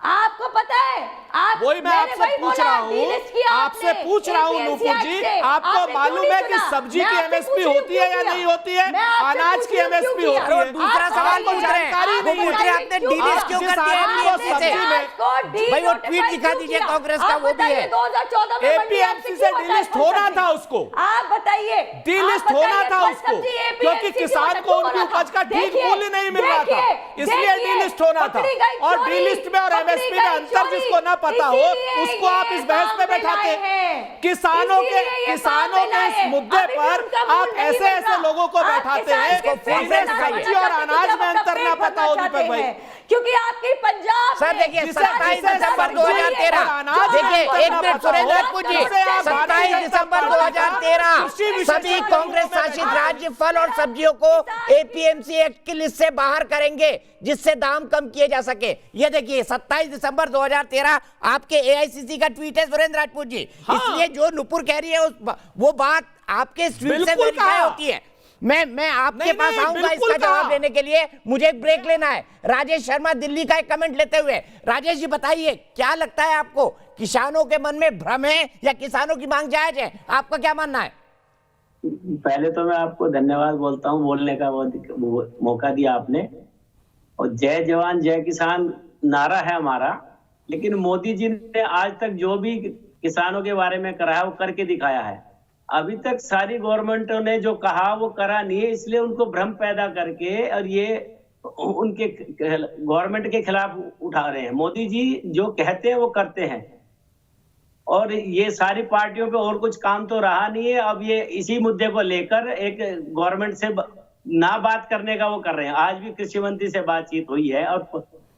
आपको पता है? आप वही मैं आपसे पूछ रहा हूँ, आपसे पूछ रहा हूँ नूपुर जी, आपको मालूम है कि सब्जी की एमएसपी होती है या नहीं होती है, अनाज की एमएसपी होती है? दूसरा सवाल पूछ रहे हैं, वो पूछ रहे हैं आपने डीलिस्ट क्यों कर दिया एपीएमसी से? भाई वो ट्वीट दिखा दीजिए कांग्रेस का, वो भी है। 2014 में एपीएमसी से डीलिस्ट होना था उसको, आप बताइए, डीलिस्ट होना था उसको, क्योंकि किसान को उनकी उपज का ठीक मूल्य नहीं मिल रहा था, इसलिए डीलिस्ट होना था। और डीलिस्ट में और एमएसपी में अंतर जिसको ना पता हो उसको आप इस बहस में बैठाते। किसानों के इस मुद्दे पर आप ऐसे लोगों को बैठाते हैं जिन्हें सब्जी और अनाज में अंतर ना पता हो। दीपक भाई, क्योंकि आपकी पंजाब सर देखिए 27 दिसंबर 2013, देखिए एक मिनट सुरेंद्र राजपूत जी, 27 दिसंबर 2013 सभी कांग्रेस शासित राज्य फल और सब्जियों को एपीएमसी एक्ट की लिस्ट से बाहर करेंगे जिससे दाम कम किए जा सके। ये देखिए 27 दिसंबर 2013 आपके एआईसीसी का ट्वीट है सुरेंद्र राजपूत जी। इसलिए जो नुपुर कह रही है वो बात आपके ट्वीट से वेरीफाई होती है। मैं आपके पास आऊंगा इसका जवाब देने के लिए, मुझे एक ब्रेक लेना है। राजेश शर्मा दिल्ली का एक कमेंट लेते हुए, राजेश जी बताइए क्या लगता है आपको, किसानों के मन में भ्रम है या किसानों की मांग जायज है? आपका क्या मानना है? पहले तो मैं आपको धन्यवाद बोलता हूँ, बोलने का वो मौका दिया आपने। और जय जवान जय किसान नारा है हमारा, लेकिन मोदी जी ने आज तक जो भी किसानों के बारे में करा है वो करके दिखाया है। अभी तक सारी गवर्नमेंटों ने जो कहा वो करा नहीं है, इसलिए उनको भ्रम पैदा करके और ये उनके गवर्नमेंट के खिलाफ उठा रहे हैं। मोदी जी जो कहते हैं वो करते हैं, और ये सारी पार्टियों पे और कुछ काम तो रहा नहीं है। अब ये इसी मुद्दे को लेकर एक गवर्नमेंट से ना बात करने का वो कर रहे हैं। आज भी कृषि मंत्री से बातचीत हुई है और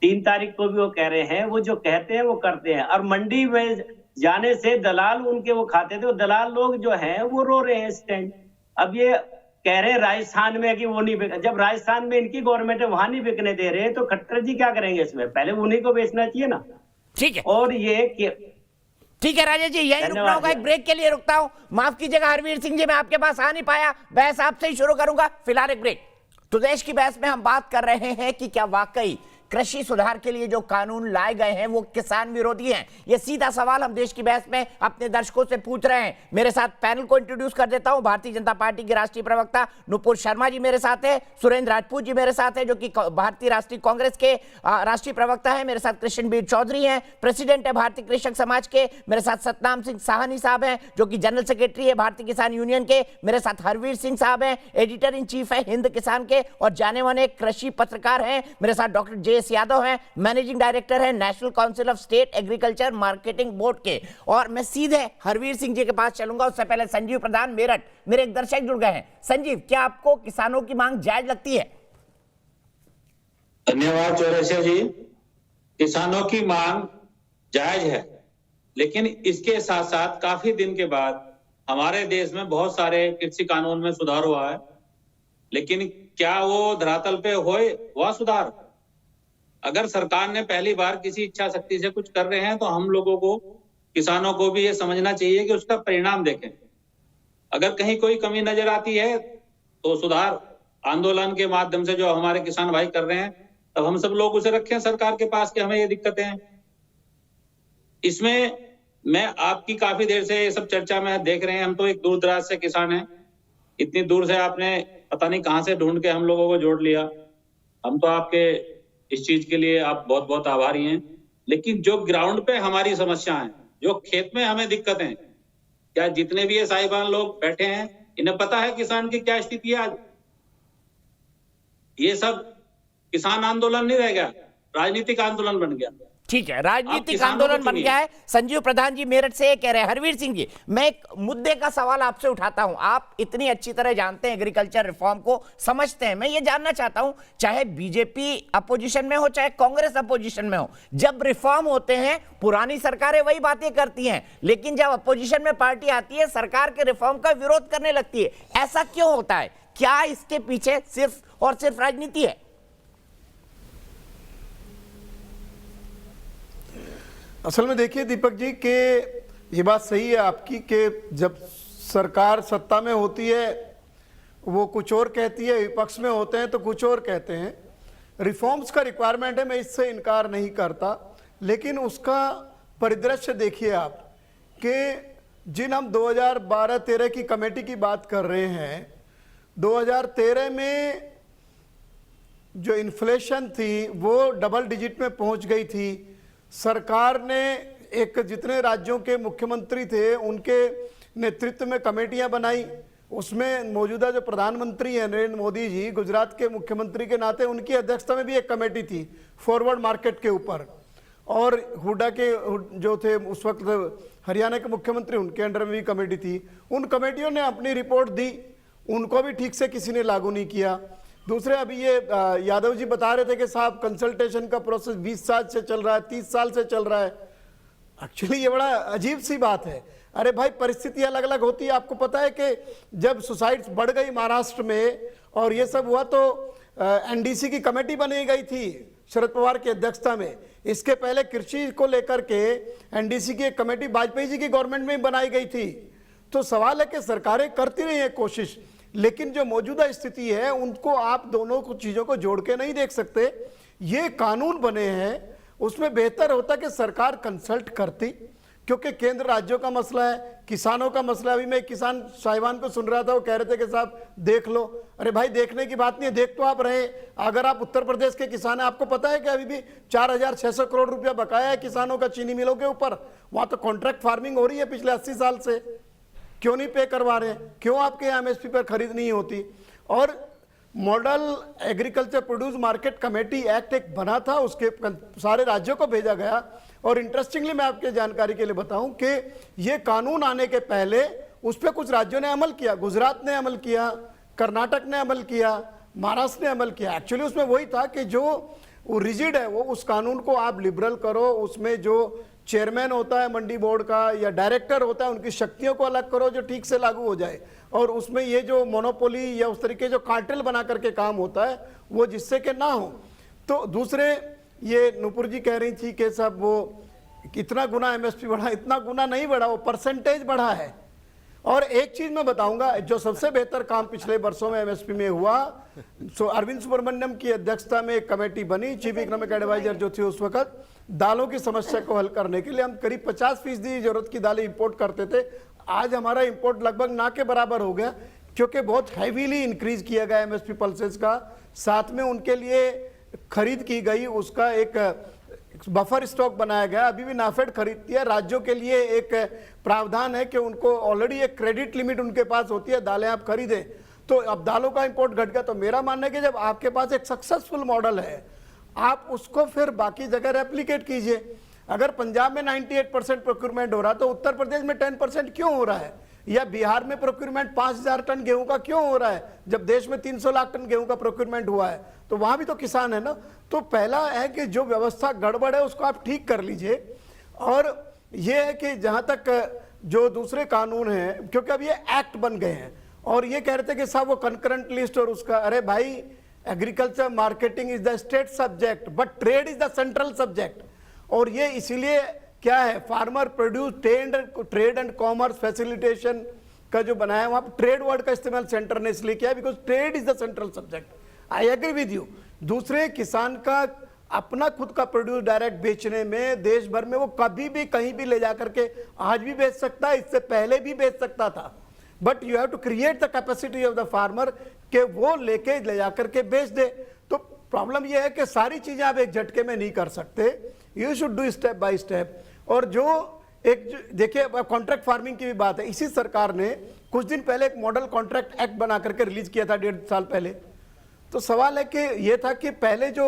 3 तारीख को भी वो कह रहे हैं वो जो कहते हैं वो करते हैं। और मंडी में जाने से दलाल उनके वो खाते थे, वो दलाल लोग जो हैं वो रो रहे हैं इस टाइम। अब ये कह रहे हैं राजस्थान में कि वो नहीं बिक, जब राजस्थान में इनकी गवर्नमेंट है वहां नहीं बिकने दे रहे तो खट्टर जी क्या करेंगे इसमें? पहले उन्हीं को बेचना चाहिए ना। ठीक है, और ये ठीक है राजेश जी, यही रुकना होगा, एक ब्रेक के लिए रुकता हूं। माफ कीजिएगा हरवीर सिंह जी, मैं आपके पास आ नहीं पाया, बहस आपसे ही शुरू करूंगा, फिलहाल एक ब्रेक। तो देश की बहस में हम बात कर रहे हैं कि क्या वाकई कृषि सुधार के लिए जो कानून लाए गए हैं वो किसान विरोधी हैं? ये सीधा सवाल हम देश की बहस में अपने दर्शकों से पूछ रहे हैं। मेरे साथ पैनल को इंट्रोड्यूस कर देता हूं। भारतीय जनता पार्टी के राष्ट्रीय प्रवक्ता नुपुर शर्मा जी मेरे साथ है, सुरेंद्र राजपूत जी मेरे साथ है जो कि भारतीय राष्ट्रीय कांग्रेस के राष्ट्रीय प्रवक्ता है, मेरे साथ कृष्णबीर चौधरी हैं, प्रेसिडेंट है भारतीय कृषक समाज के, मेरे साथ सतनाम सिंह साहनी साहब हैं जो कि जनरल सेक्रेटरी है भारतीय किसान यूनियन के, मेरे साथ हरवीर सिंह साहब हैं, एडिटर इन चीफ है हिंद किसान के और जाने माने कृषि पत्रकार हैं, मेरे साथ डॉक्टर JS यादव हैं, मैनेजिंग डायरेक्टर है national council of state agriculture marketing board के। और मैं सीधे हरवीर सिंह जी के पास चलूंगा, उससे पहले संजीव प्रधान मेरठ, मेरे एक दर्शक जुड़ गए हैं। संजीव, क्या आपको किसानों की मांग जायज लगती है? धन्यवाद चौरसिया जी। किसानों की मांग जायज है, लेकिन इसके साथ साथ काफी दिन के बाद हमारे देश में बहुत सारे कृषि कानून में सुधार हुआ है, लेकिन क्या वो धरातल पे हुआ सुधार? अगर सरकार ने पहली बार किसी इच्छा शक्ति से कुछ कर रहे हैं तो हम लोगों को, किसानों को भी ये समझना चाहिए कि उसका परिणाम देखें। अगर कहीं कोई कमी नजर आती है तो सुधार आंदोलन के माध्यम से जो हमारे किसान भाई कर रहे हैं, तब हम सब लोग उसे रखें सरकार के पास कि हमें ये दिक्कतें हैं। इसमें मैं आपकी काफी देर से ये सब चर्चा में देख रहे हैं, हम तो एक दूर दराज से किसान हैं, इतनी दूर से आपने पता नहीं कहां से ढूंढ के हम लोगों को जोड़ लिया। हम तो आपके इस चीज के लिए आप बहुत बहुत आभारी हैं। लेकिन जो ग्राउंड पे हमारी समस्या है, जो खेत में हमें दिक्कत है, क्या जितने भी ये साहिबान लोग बैठे हैं इन्हें पता है किसान की क्या स्थिति है आज? ये सब किसान आंदोलन नहीं रह गया, राजनीतिक आंदोलन बन गया। ठीक है, राजनीतिक आंदोलन बन गया है। संजीव प्रधान जी मेरठ से कह रहे हैं। हरवीर सिंह जी, मैं एक मुद्दे का सवाल आपसे उठाता हूं, आप इतनी अच्छी तरह जानते हैं एग्रीकल्चर रिफॉर्म को, समझते हैं, मैं ये जानना चाहता हूं, चाहे बीजेपी अपोजिशन में हो चाहे कांग्रेस अपोजिशन में हो, जब रिफॉर्म होते हैं पुरानी सरकारें वही बातें करती हैं, लेकिन जब अपोजिशन में पार्टी आती है सरकार के रिफॉर्म का विरोध करने लगती है। ऐसा क्यों होता है? क्या इसके पीछे सिर्फ और सिर्फ राजनीति है? असल में देखिए दीपक जी कि ये बात सही है आपकी कि जब सरकार सत्ता में होती है वो कुछ और कहती है, विपक्ष में होते हैं तो कुछ और कहते हैं। रिफॉर्म्स का रिक्वायरमेंट है, मैं इससे इनकार नहीं करता, लेकिन उसका परिदृश्य देखिए आप कि जिन हम 2012-13 की कमेटी की बात कर रहे हैं, 2013 में जो इन्फ्लेशन थी वो डबल डिजिट में पहुंच गई थी। सरकार ने एक जितने राज्यों के मुख्यमंत्री थे उनके नेतृत्व में कमेटियां बनाई, उसमें मौजूदा जो प्रधानमंत्री हैं नरेंद्र मोदी जी, गुजरात के मुख्यमंत्री के नाते उनकी अध्यक्षता में भी एक कमेटी थी फॉरवर्ड मार्केट के ऊपर, और हुड्डा के जो थे उस वक्त हरियाणा के मुख्यमंत्री, उनके अंडर में भी कमेटी थी। उन कमेटियों ने अपनी रिपोर्ट दी, उनको भी ठीक से किसी ने लागू नहीं किया। दूसरे अभी ये यादव जी बता रहे थे कि साहब कंसल्टेशन का प्रोसेस 20 साल से चल रहा है, 30 साल से चल रहा है। एक्चुअली ये बड़ा अजीब सी बात है। अरे भाई परिस्थिति अलग अलग होती है। आपको पता है कि जब सुसाइड्स बढ़ गई महाराष्ट्र में और ये सब हुआ तो एनडीसी की कमेटी बनाई गई थी शरद पवार की अध्यक्षता में। इसके पहले कृषि को लेकर के एनडीसी की एक कमेटी वाजपेयी जी की गवर्नमेंट में बनाई गई थी। तो सवाल है कि सरकारें करती रही है कोशिश, लेकिन जो मौजूदा स्थिति है उनको आप दोनों को चीजों को जोड़ के नहीं देख सकते। ये कानून बने हैं, उसमें बेहतर होता कि सरकार कंसल्ट करती, क्योंकि केंद्र राज्यों का मसला है, किसानों का मसला। अभी मैं किसान साहिबान को सुन रहा था, वो कह रहे थे कि साहब देख लो। अरे भाई देखने की बात नहीं है, देख तो आप रहे। अगर आप उत्तर प्रदेश के किसान हैं, आपको पता है कि अभी भी 4,600 करोड़ रुपया बकाया है किसानों का चीनी मिलों के ऊपर। वहां तो कॉन्ट्रैक्ट फार्मिंग हो रही है पिछले 80 साल से। क्यों नहीं पे करवा रहे? क्यों आपके यहाँ एमएसपी पर खरीद नहीं होती? और model agriculture produce market committee act एक बना था, उसके सारे राज्यों को भेजा गया। और इंटरेस्टिंगली मैं आपके जानकारी के लिए बताऊं कि ये कानून आने के पहले उस पर कुछ राज्यों ने अमल किया। गुजरात ने अमल किया, कर्नाटक ने अमल किया, महाराष्ट्र ने अमल किया। एक्चुअली उसमें वही था कि जो वो रिजिड है वो उस कानून को आप लिबरल करो, उसमें जो चेयरमैन होता है मंडी बोर्ड का या डायरेक्टर होता है उनकी शक्तियों को अलग करो जो ठीक से लागू हो जाए। और उसमें ये जो मोनोपोली या उस तरीके जो कार्टेल बना करके काम होता है वो जिससे कि ना हो। तो दूसरे ये नूपुर जी कह रही थी कि साहब वो कितना गुना एमएसपी बढ़ा, इतना गुना नहीं बढ़ा, वो परसेंटेज बढ़ा है। और एक चीज मैं बताऊंगा, जो सबसे बेहतर काम पिछले वर्षों में एमएसपी में हुआ, अरविंद सुब्रमण्यम की अध्यक्षता में एक कमेटी बनी, चीफ इकोनॉमिक एडवाइजर जो थी उस वक्त, दालों की समस्या को हल करने के लिए। हम करीब 50% जरूरत की दालें इंपोर्ट करते थे, आज हमारा इंपोर्ट लगभग ना के बराबर हो गया, क्योंकि बहुत हैवीली इंक्रीज किया गया एमएसपी पल्सेस का। साथ में उनके लिए खरीद की गई, उसका एक बफर स्टॉक बनाया गया। अभी भी नाफेड खरीदती है। राज्यों के लिए एक प्रावधान है कि उनको ऑलरेडी एक क्रेडिट लिमिट उनके पास होती है, दालें आप खरीदें। तो अब दालों का इंपोर्ट घट गया। तो मेरा मानना है कि जब आपके पास एक सक्सेसफुल मॉडल है, आप उसको फिर बाकी जगह रेप्लिकेट कीजिए। अगर पंजाब में 98% प्रोक्यूरमेंट हो रहा है तो उत्तर प्रदेश में 10% क्यों हो रहा है? या बिहार में प्रोक्यूरमेंट 5,000 टन गेहूं का क्यों हो रहा है जब देश में 300 लाख टन गेहूं का प्रोक्यूरमेंट हुआ है? तो वहां भी तो किसान है ना। तो पहला है कि जो व्यवस्था गड़बड़ है उसको आप ठीक कर लीजिए। और ये है कि जहां तक जो दूसरे कानून हैं, क्योंकि अब ये एक्ट बन गए हैं और ये कह रहे थे कि साहब वो कंकरेंट लिस्ट और उसका, अरे भाई agriculture marketing is the state subject but trade is the central subject. और ये इसीलिए क्या है, farmer produce trade and commerce facilitation का जो बनाया है वहां पर ट्रेड वर्ड का इस्तेमाल सेंटर ने इसलिए किया because trade is the central subject. I agree with you. दूसरे, किसान का अपना खुद का प्रोड्यूस डायरेक्ट बेचने में देश भर में वो कभी भी कहीं भी ले जाकर के आज भी बेच सकता है, इससे पहले भी बेच सकता था। But you have to create the capacity of the farmer के वो लेके ले जाकर के बेच दे। तो प्रॉब्लम ये है कि सारी चीजें आप एक झटके में नहीं कर सकते, you should do step by step. और जो एक देखिए कॉन्ट्रैक्ट फार्मिंग की भी बात है, इसी सरकार ने कुछ दिन पहले एक मॉडल कॉन्ट्रैक्ट एक्ट बना करके रिलीज किया था 1.5 साल पहले। तो सवाल है कि ये था कि पहले जो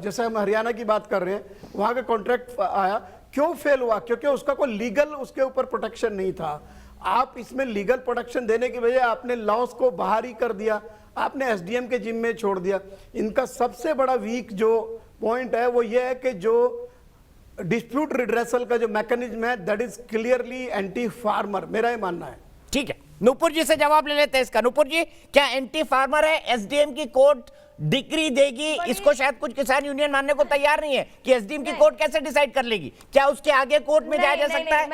जैसे हम हरियाणा की बात कर रहे हैं वहां का कॉन्ट्रैक्ट आया, क्यों फेल हुआ? क्योंकि उसका कोई लीगल उसके ऊपर प्रोटेक्शन नहीं था। आप इसमें लीगल प्रोटेक्शन देने की वजह आपने लॉस को बाहर ही कर दिया, आपने एसडीएम के जिम्मे में छोड़ दिया। इनका सबसे बड़ा वीक जो पॉइंट है वो ये है कि जो डिस्प्यूट रिड्रेसल का जो मैकेनिज्म है that is clearly anti farmer, मेरा ये मानना है। ठीक है, नूपुर जी से जवाब ले लेते हैं इसका। नूपुर जी, क्या एंटी फार्मर है? एसडीएम की कोर्ट डिक्री देगी, इसको शायद कुछ किसान यूनियन मानने को तैयार नहीं है कि एसडीएम की कोर्ट कैसे डिसाइड कर लेगी। क्या उसके आगे कोर्ट में जाया जा सकता है?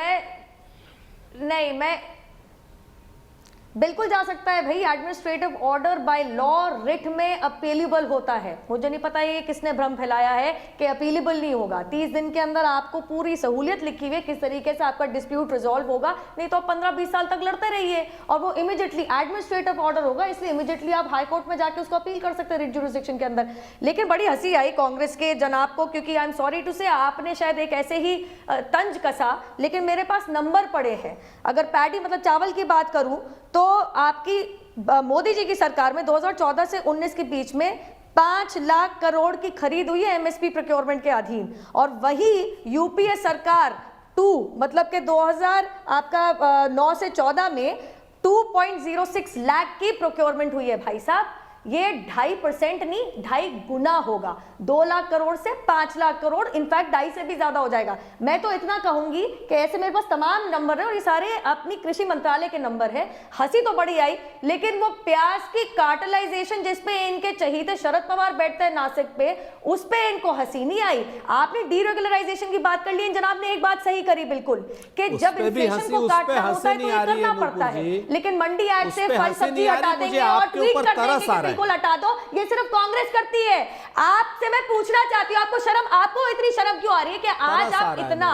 बिल्कुल जा सकता है भाई। Administrative order by law writ में अपीलेबल होता है। मुझे नहीं पता ये किसने भ्रम फैलाया है कि अपीलेबल नहीं होगा। 30 दिन के अंदर आपको पूरी सहूलियत लिखी हुई है किस तरीके से आपका डिस्प्यूट रिजॉल्व होगा, नहीं तो आप 15-20 साल तक लड़ते रहिए। और वो इमीडिएटली एडमिनिस्ट्रेटिव ऑर्डर होगा, इसलिए इमीडिएटली आप हाई कोर्ट में जाके उसको अपील कर सकते हैं रिट जुरिसडिक्शन के अंदर। लेकिन बड़ी हंसी आई कांग्रेस के जनाब को, क्योंकि आई एम सॉरी टू से आपने शायद एक ऐसे ही तंज कसा, लेकिन मेरे पास नंबर पड़े हैं। अगर पैडी मतलब चावल की बात करूं तो आपकी मोदी जी की सरकार में 2014 से 19 के बीच में 5 लाख करोड़ की खरीद हुई है एमएसपी प्रोक्योरमेंट के अधीन। और वही यूपीए सरकार 2 मतलब के 2009 से 14 में 2.06 लाख की प्रोक्योरमेंट हुई है भाई साहब। ये 2.5% नहीं 2.5 गुना होगा। 2 लाख करोड़ से 5 लाख करोड़, इनफैक्ट 2.5 से भी ज्यादा हो जाएगा। मैं तो इतना कहूंगी कि ऐसे मेरे पास तमाम नंबर है और ये सारे अपनी कृषि मंत्रालय के नंबर है। हंसी तो बड़ी आई, लेकिन वो प्याज की कार्टलाइजेशन जिसपे इनके चहीते शरद पवार बैठते हैं नासिक पे, उस पे इनको हंसी नहीं आई। आपने डीरेगुलराइजेशन की बात कर ली, जनाब ने एक बात सही करी बिल्कुल कि जब इन्फ्लेशन को काटना होता है तो ये करना पड़ता है। लेकिन मंडी एक्ट से फल सब्जी हटा देंगे और ट्वीट कर देंगे बिल्कुल हटा दो, ये सिर्फ कांग्रेस करती है। आपसे मैं पूछना चाहती हूँ, आपको इतनी शर्म क्यों आ रही है कि आज आप इतना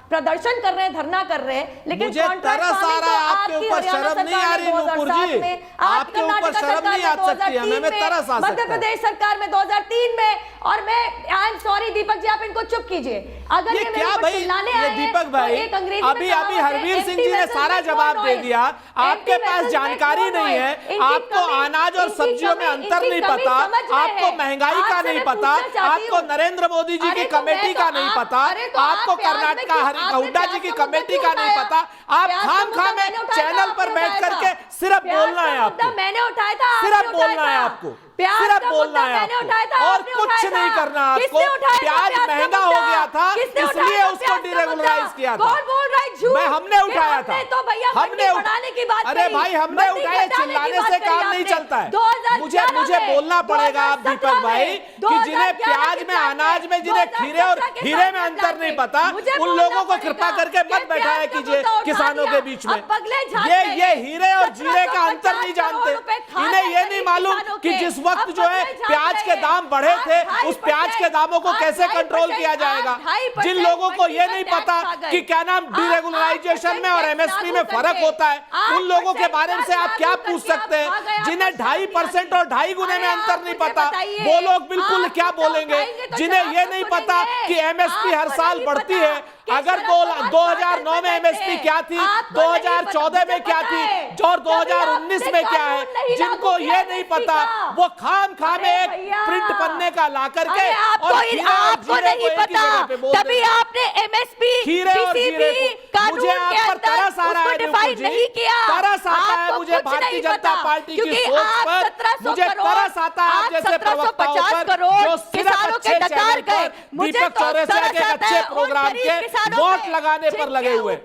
प्रदर्शन कर रहे हैं, धरना कर रहे हैं, लेकिन मुझे तरस आ रहा है आपके ऊपर शर्म नहीं आ रही नूपुर जी, आपके ऊपर शर्म नहीं आ सकती, हमें तरस आ सकता है। मध्य प्रदेश सरकार में 2003 में, और मैं I am sorry Deepak ji आप इनको चुप कीजिए। अगर ये क्या भाई, ये दीपक भाई अभी हरवीर सिंह जी ने सारा जवाब दे दिया। आपके पास जानकारी नहीं है, आपको अनाज और सब्जियों में अंतर नहीं पता, आपको महंगाई का नहीं पता, आपको नरेंद्र मोदी जी की कमेटी का नहीं पता, आपको कर्नाटक हुड्डा जी की कमेटी का नहीं पता। आप खाम में चैनल पर बैठ करके सिर्फ बोलना है आपको, मैंने उठाया था, सिर्फ बोलना है आपको, सिर्फ बोलना है आपको और कुछ नहीं करना आपको। प्याज महंगा हो गया था इसलिए उसको डीरेगुलराइज किया था। मैं हमने उठाया था, हमने अरे भाई हमने उठाया, चिल्लाने से काम नहीं चलता है। मुझे बोलना पड़ेगा आप दीपक भाई कि जिन्हें प्याज में, अनाज में, जिन्हें खीरे और हीरे में अंतर नहीं पता, उन लोगों को कृपा करके मत बैठाया कीजिए किसानों के बीच में। ये हीरे और जीरे का अंतर नहीं जानते, इन्हें ये नहीं मालूम कि जिस वक्त जो है प्याज के दाम बढ़े थे उस प्याज के दामों को कैसे कंट्रोल किया जाएगा। जिन लोगों को ये नहीं पता कि क्या नाम डीरेगुलराइजेशन में और एमएसपी में फर्क होता है, उन लोगों के बारे में से आप क्या पूछ सकते हैं। जिन्हें 2.5% और 2.5 गुने में अंतर नहीं पता, वो लोग बिल्कुल क्या बोलेंगे। जिन्हें ये नहीं पता कि एमएसपी हर साल बढ़ती है, अगर 2009 में एमएसपी क्या थी, 2014 में क्या थी और 2019 में क्या है, जिनको ये नहीं पता वो खाम एक प्रिंट पन्ने का ला करके आपको नहीं पता, तभी आपने एमएसपी किसी भी कानून के अंदर उसको डिफाइन नहीं किया। तरस आता है मुझे भारतीय जनता पार्टी की सोच पर, मुझे तरस आता है आप जैसे प्रवक्ताओं पर जो सिर्फ अच्छे चैनल पर दीपक चौरसिया के अच्छे प्रोग्राम के वोट लगाने पर लगे हुए।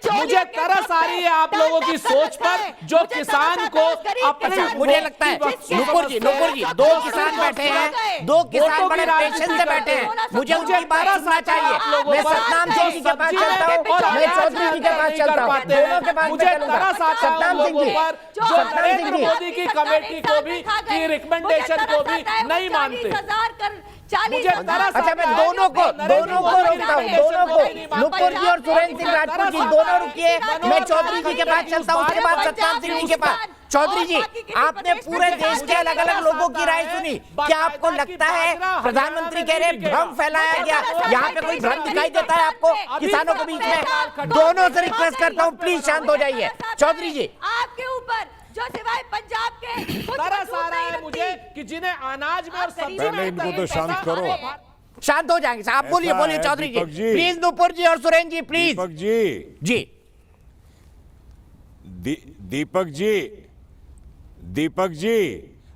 मुझे तरस आ रही है आप लोगों की सोच पर जो किसान को अपने, मुझे लगता है नुपुर जी 2 किसान बैठे हैं, 2 किसान बड़े पेशेंस से बैठे हैं, मुझे उनकी बात सुनना चाहिए। मैं सतनाम सिंह जी के पास चलता हूं, मैं चौधरी जी के पास चलता हूं, दोनों के पास मुझे तरस आता है सतनाम सिंह जी जो नरेंद्र मोदी की कमेटी को भी, की रिकमेंडेशन को भी नहीं मानते। मुझे अच्छा मैं दोनों को रोकता हूँ, दोनों को, नुपुर जी और सुरेंद्र सिंह राजपूत जी दोनों रुकिए। मैं चौधरी जी के पास चलता हूँ, उसके बाद सतनाम सिंह जी के पास। चौधरी जी आपने पूरे देश के अलग अलग लोगों की राय सुनी, क्या आपको लगता है प्रधानमंत्री कह रहे भ्रम फैलाया गया, यहाँ पे कोई भ्रम दिखाई देता है आपको किसानों के बीच में? दोनों से रिक्वेस्ट करता हूँ प्लीज शांत हो जाइए। चौधरी जी आपके ऊपर जो सिवाय पंजाब के तरस आ रहा है मुझे कि जिन्हें अनाज में और सब्जी में इनको तो शांत करो, शांत हो जाएंगे। आप बोलिए चौधरी जी प्लीज, नुपुर जी और सुरेंद्र जी प्लीज। दीपक जी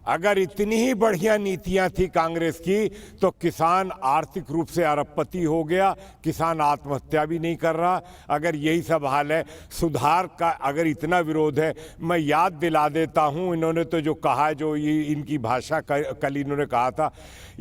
अगर इतनी ही बढ़िया नीतियां थी कांग्रेस की तो किसान आर्थिक रूप से अरबपति हो गया, किसान आत्महत्या भी नहीं कर रहा। अगर यही सब हाल है, सुधार का अगर इतना विरोध है, मैं याद दिला देता हूं, इन्होंने तो जो कहा है, जो ये इनकी भाषा कल इन्होंने कहा था,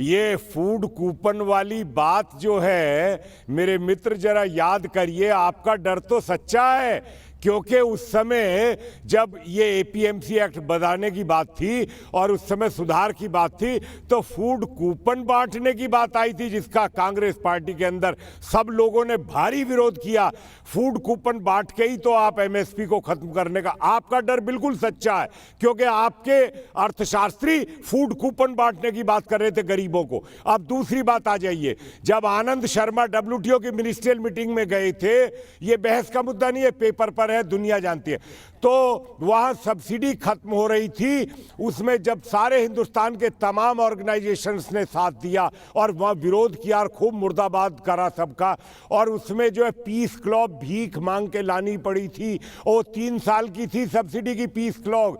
ये फूड कूपन वाली बात जो है मेरे मित्र जरा याद करिए, आपका डर तो सच्चा है क्योंकि उस समय जब ये एपीएमसी एक्ट बनाने की बात थी और उस समय सुधार की बात थी, तो फूड कूपन बांटने की बात आई थी, जिसका कांग्रेस पार्टी के अंदर सब लोगों ने भारी विरोध किया। फूड कूपन बांट के ही तो आप एमएसपी को खत्म करने का, आपका डर बिल्कुल सच्चा है, क्योंकि आपके अर्थशास्त्री फूड कूपन बांटने की बात कर रहे थे गरीबों को। अब दूसरी बात आ जाइए, जब आनंद शर्मा डब्ल्यूटीओ की मिनिस्ट्रियल मीटिंग में गए थे, ये बहस का मुद्दा नहीं है, पेपर पर है, दुनिया जानती है, तो वहां सब्सिडी खत्म हो रही थी। उसमें जब सारे हिंदुस्तान के तमाम ऑर्गेनाइजेशंस ने साथ दिया और वहां विरोध किया और खूब मुर्दाबाद करा सबका, और उसमें जो है पीस क्लॉथ भीख मांग के लानी पड़ी थी, वो 3 साल की थी सब्सिडी की पीस क्लॉथ।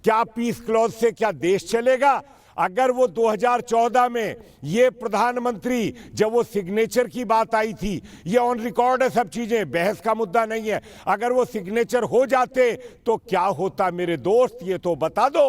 क्या पीस क्लॉथ से क्या देश चलेगा? अगर वो 2014 में ये प्रधानमंत्री, जब वो सिग्नेचर की बात आई थी, ये ऑन रिकॉर्ड है सब चीजें, बहस का मुद्दा नहीं है, अगर वो सिग्नेचर हो जाते तो क्या होता मेरे दोस्त, ये तो बता दो।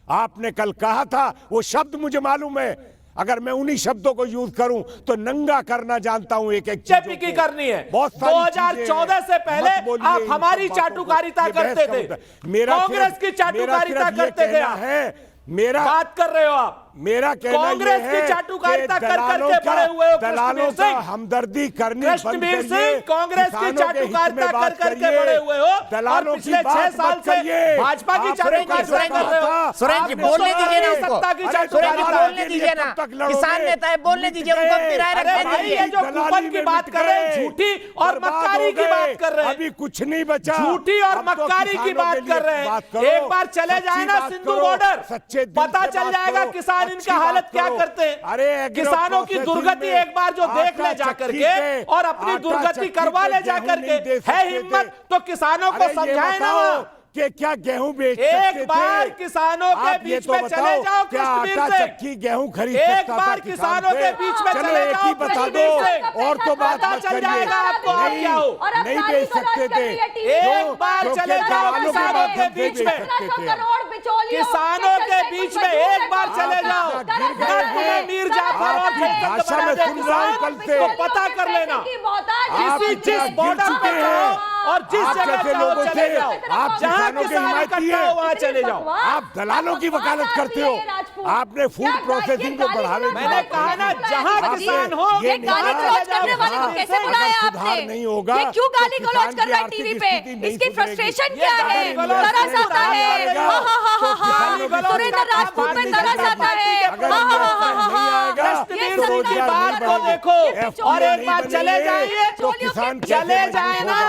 आपने कल कहा था, वो शब्द मुझे मालूम है, अगर मैं उन्हीं शब्दों को यूज करूं तो नंगा करना जानता हूं एक एक बीजेपी की करनी है। 2014 से पहले आप हमारी चाटुकारिता करते थे, कांग्रेस की चाटुकारिता करते थे। मेरा बात कर रहे हो आप, मेरा कहना कांग्रेस की चाटुकारिता कर करके बड़े हुए हो। दलालों का हमदर्दी करनी बंद कृष्णवीर करिए। सिंह, कांग्रेस की चाटुकारिता कर करके बड़े हुए हो। दलालों पिछले 6 साल से भाजपा की चाटुकारिता कर रहे हो। सुरेश जी बोलने दीजिए ना उनको, सुरेश जी बोलने दीजिए ना, किसान नेता है, बोलने दीजिए उनको, किराए रखने दीजिए। ये जो कूपन की बात कर रहे हैं, झूठी और मक्कारी की बात कर रहे हैं, अभी कुछ नहीं बचा, झूठी और मक्कारी की बात कर रहे हैं। एक बार चले जाए ना सिंधु बॉर्डर, पता चल जाएगा किसान इनका हालत क्या करते हैं। अरे किसानों की दुर्गति एक बार जो देख ले जाकर के और अपनी दुर्गति करवा ले जाकर के, है हिम्मत तो किसानों को समझाए ना कि क्या गेहूं बेच एक बार किसानों के बीच में चले जाओ कृष्णवीर सिंह, गेहूं खरीद एक बार किसानों के बीच में चले जाओ बता दो, और तो बात पता चल जाएगा आपको आप क्या हो। नहीं बेच सकते थे, एक बार चले जाओ किसानों के बीच में, किसानों के बीच में एक बार चले जाओ, मीर जाफर और भाषा में सुन रहा हूं कल से, तो पता कर लेना जिस बॉर्डर पे और जिस जगह लोगों से आप जहां किसानों के किसान हिमायती इकट्ठा है, हो वहां चले जाओ। आप दलालों की वकालत करते हो, आपने फूड प्रोसेसिंग को बढ़ावे, मैंने कहा ना जहां किसान हो, ये गाली गलौज करने वाले को कैसे बुलाया आपने? नहीं होगा, ये क्यों गाली गलौज कर रहा है टीवी पे? इसकी फ्रस्ट्रेशन क्या है? तरस आता है, सुरेंद्र राजपूत में तरस आता है। कृष्णवीर की बात को देखो और एक बार चले जाइए, चले जाए ना,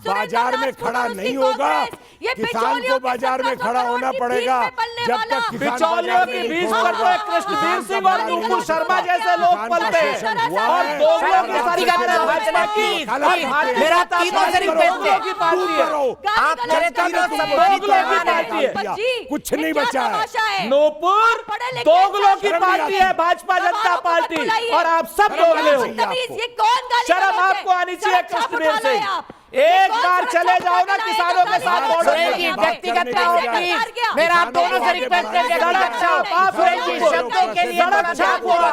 बाजार में खड़ा नहीं होगा, किसान को बाजार में खड़ा होना पड़ेगा। जब तक बिचौलियों के बीच पर तो कृष्णवीर सिंह और नुपुर शर्मा जैसे लोग पलते हैं और दोगलों की सरकार भाजपा की, मेरा तीनों से रिक्वेस्ट है की पार्टी है, आप मेरे तीनों दोगलों की पार्टी है, कुछ नहीं बचा है। नूपुर दोगलों की पार्टी है भाजपा जनता पार्टी, और आप सब दोगले हो। शर्म आपको आनी चाहिए कृष्णवीर सिंह। एक बार चले जाओ ना किसानों के साथ, व्यक्तिगत ना होगी, मेरा आप दोनों से रिक्वेस्ट है, शब्दों के लिए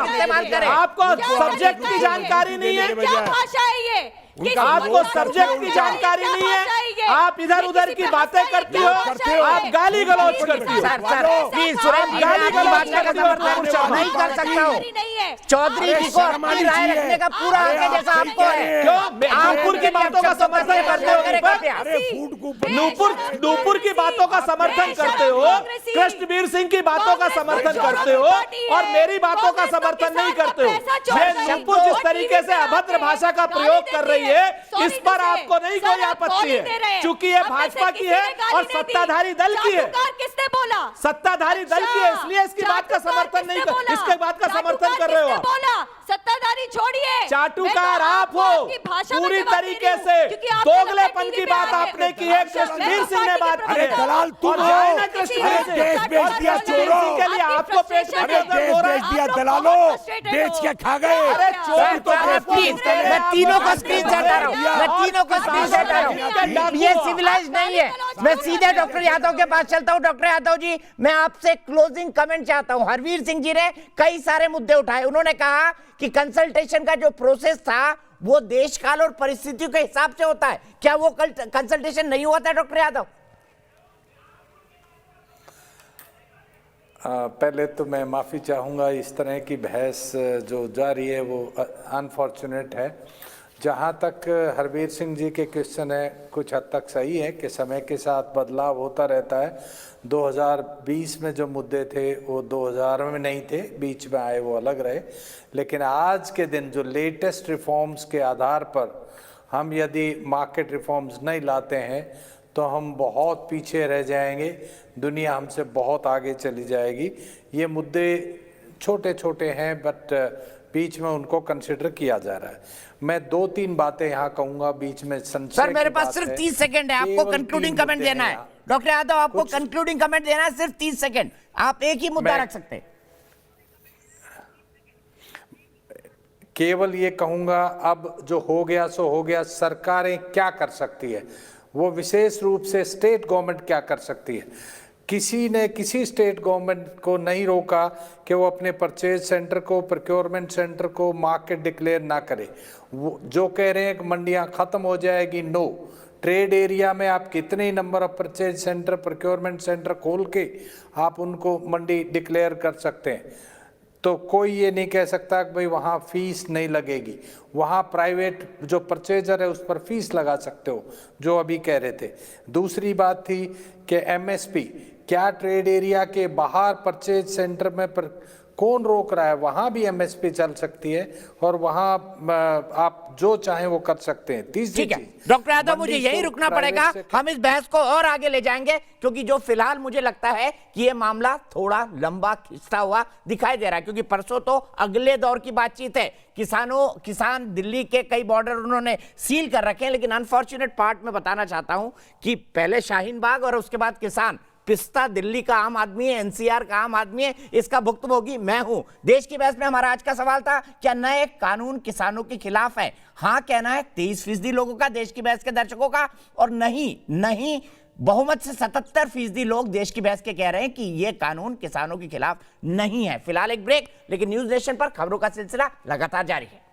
इस्तेमाल करें। आपको सब्जेक्ट की जानकारी नहीं है, क्या भाषा है ये? आपको सब्जेक्ट की जानकारी नहीं है, आप इधर उधर की बातें करती हो, आप गाली गलौज करती हो। प्लीज सुरेश जी, गाली गलौज का समर्थन नहीं कर सकता हूँ। चौधरी जी को अपनी राय रखने का पूरा हक जैसा आपको है। क्यों नूपुर की बातों का समर्थन करते हो? नूपुर की बातों का समर्थन करते हो, कृष्णवीर सिंह की बातों का समर्थन करते हो, और मेरी बातों का समर्थन नहीं करते हो। नूपुर जिस तरीके से अभद्र भाषा का प्रयोग कर रही है, इस पर आपको नहीं कोई आपत्ति है, क्योंकि ये भाजपा की है और सत्ताधारी दल की है। किसने बोला? सत्ताधारी दल की है, इसलिए इसकी बात का समर्थन नहीं कर, इसके बात का समर्थन कर रहे हो। सत्ताधारी छोड़िए, चाटुकार आप हो पूरी तरीके से, दोगलेपन की बात आपने की है, कृष्णवीर सिंह ने बात की है। दलाल तुम हो, देश बेच दिया चोरों के लिए आपको पेट में देश बेच दिया दलालों, बेच के खा गए। अरे चोर तो मैं तीनों को स्क्रीन से हटा रहा हूँ, मैं तीनों को स्क्रीन से हटा रहा हूँ। ये सिविलाइज नहीं है। मैं सीधे डॉक्टर यादव के पास चलता हूँ। डॉक्टर यादव जी, मैं आपसे क्लोजिंग कमेंट चाहता हूँ। हरवीर सिंह जी ने कई सारे मुद्दे उठाए। उन्होंने कहा कि कंसल्टेशन का जो प्रोसेस था वो देश काल और परिस्थितियों के हिसाब से होता है। क्या वो कंसल्टेशन नहीं हुआ था डॉक्टर यादव? पहले तो मैं माफ़ी चाहूँगा, इस तरह की बहस जो जारी है वो अनफॉर्चुनेट है। जहाँ तक हरवीर सिंह जी के क्वेश्चन है, कुछ हद तक सही है कि समय के साथ बदलाव होता रहता है। 2020 में जो मुद्दे थे वो 2000 में नहीं थे, बीच में आए वो अलग रहे। लेकिन आज के दिन जो लेटेस्ट रिफॉर्म्स के आधार पर हम यदि मार्केट रिफॉर्म्स नहीं लाते हैं तो हम बहुत पीछे रह जाएंगे, दुनिया हमसे बहुत आगे चली जाएगी। ये मुद्दे छोटे छोटे हैं बट बीच में उनको कंसिडर किया जा रहा है। मैं 2-3 बातें यहाँ कहूँगा, बीच में संशय। सर मेरे पास सिर्फ 30 सेकंड है, आपको कंक्लूडिंग कमेंट देना है। डॉक्टर यादव आपको कंक्लूडिंग कमेंट देना है, सिर्फ 30 सेकंड, आप एक ही मुद्दा रख सकते हैं। केवल ये कहूँगा, अब जो हो गया सो हो गया। सरकारें क्या कर सकती है, वो विशेष रूप से स्टेट गवर्नमेंट क्या कर सकती है। किसी ने किसी स्टेट गवर्नमेंट को नहीं रोका कि वो अपने परचेज सेंटर को, प्रोक्योरमेंट सेंटर को मार्केट डिक्लेयर ना करे। वो जो कह रहे हैं कि मंडियां खत्म हो जाएगी, नो। ट्रेड एरिया में आप कितने number of purchase centre, procurement centre खोल के आप उनको मंडी डिक्लेयर कर सकते हैं। तो कोई ये नहीं कह सकता कि भाई वहाँ फीस नहीं लगेगी। वहाँ प्राइवेट जो परचेजर है उस पर फीस लगा सकते हो, जो अभी कह रहे थे। दूसरी बात थी कि एमएसपी, क्या ट्रेड एरिया के बाहर परचेज सेंटर में कौन रोक रहा है, वहाँ भी एमएसपी चल सकती है और वहाँ आप जो चाहें वो कर सकते हैं। तीसरी चीज, डॉक्टर यादव मुझे यही रुकना पड़ेगा, हम इस बहस को और आगे ले जाएंगे क्योंकि जो फिलहाल मुझे लगता है कि ये मामला थोड़ा लंबा खिंचता हुआ दिखाई दे रहा है, क्योंकि परसों तो अगले दौर की बातचीत है। किसान दिल्ली के कई बॉर्डर उन्होंने सील कर रखे हैं, लेकिन अनफॉर्चुनेट पार्ट में बताना चाहता हूं कि पहले शाहीन बाग और उसके बाद किसान। पिस्ता दिल्ली का आम आदमी है, एनसीआर का आम आदमी है, इसका भुक्तभोगी मैं हूं। देश की बहस में हमारा आज का सवाल था, क्या नए कानून किसानों के खिलाफ है? हाँ कहना है 23% लोगों का, देश की बहस के दर्शकों का, और नहीं बहुमत से 77% लोग देश की बहस के कह रहे हैं कि यह कानून किसानों के खिलाफ नहीं है। फिलहाल एक ब्रेक, लेकिन न्यूज नेशन पर खबरों का सिलसिला लगातार जारी है।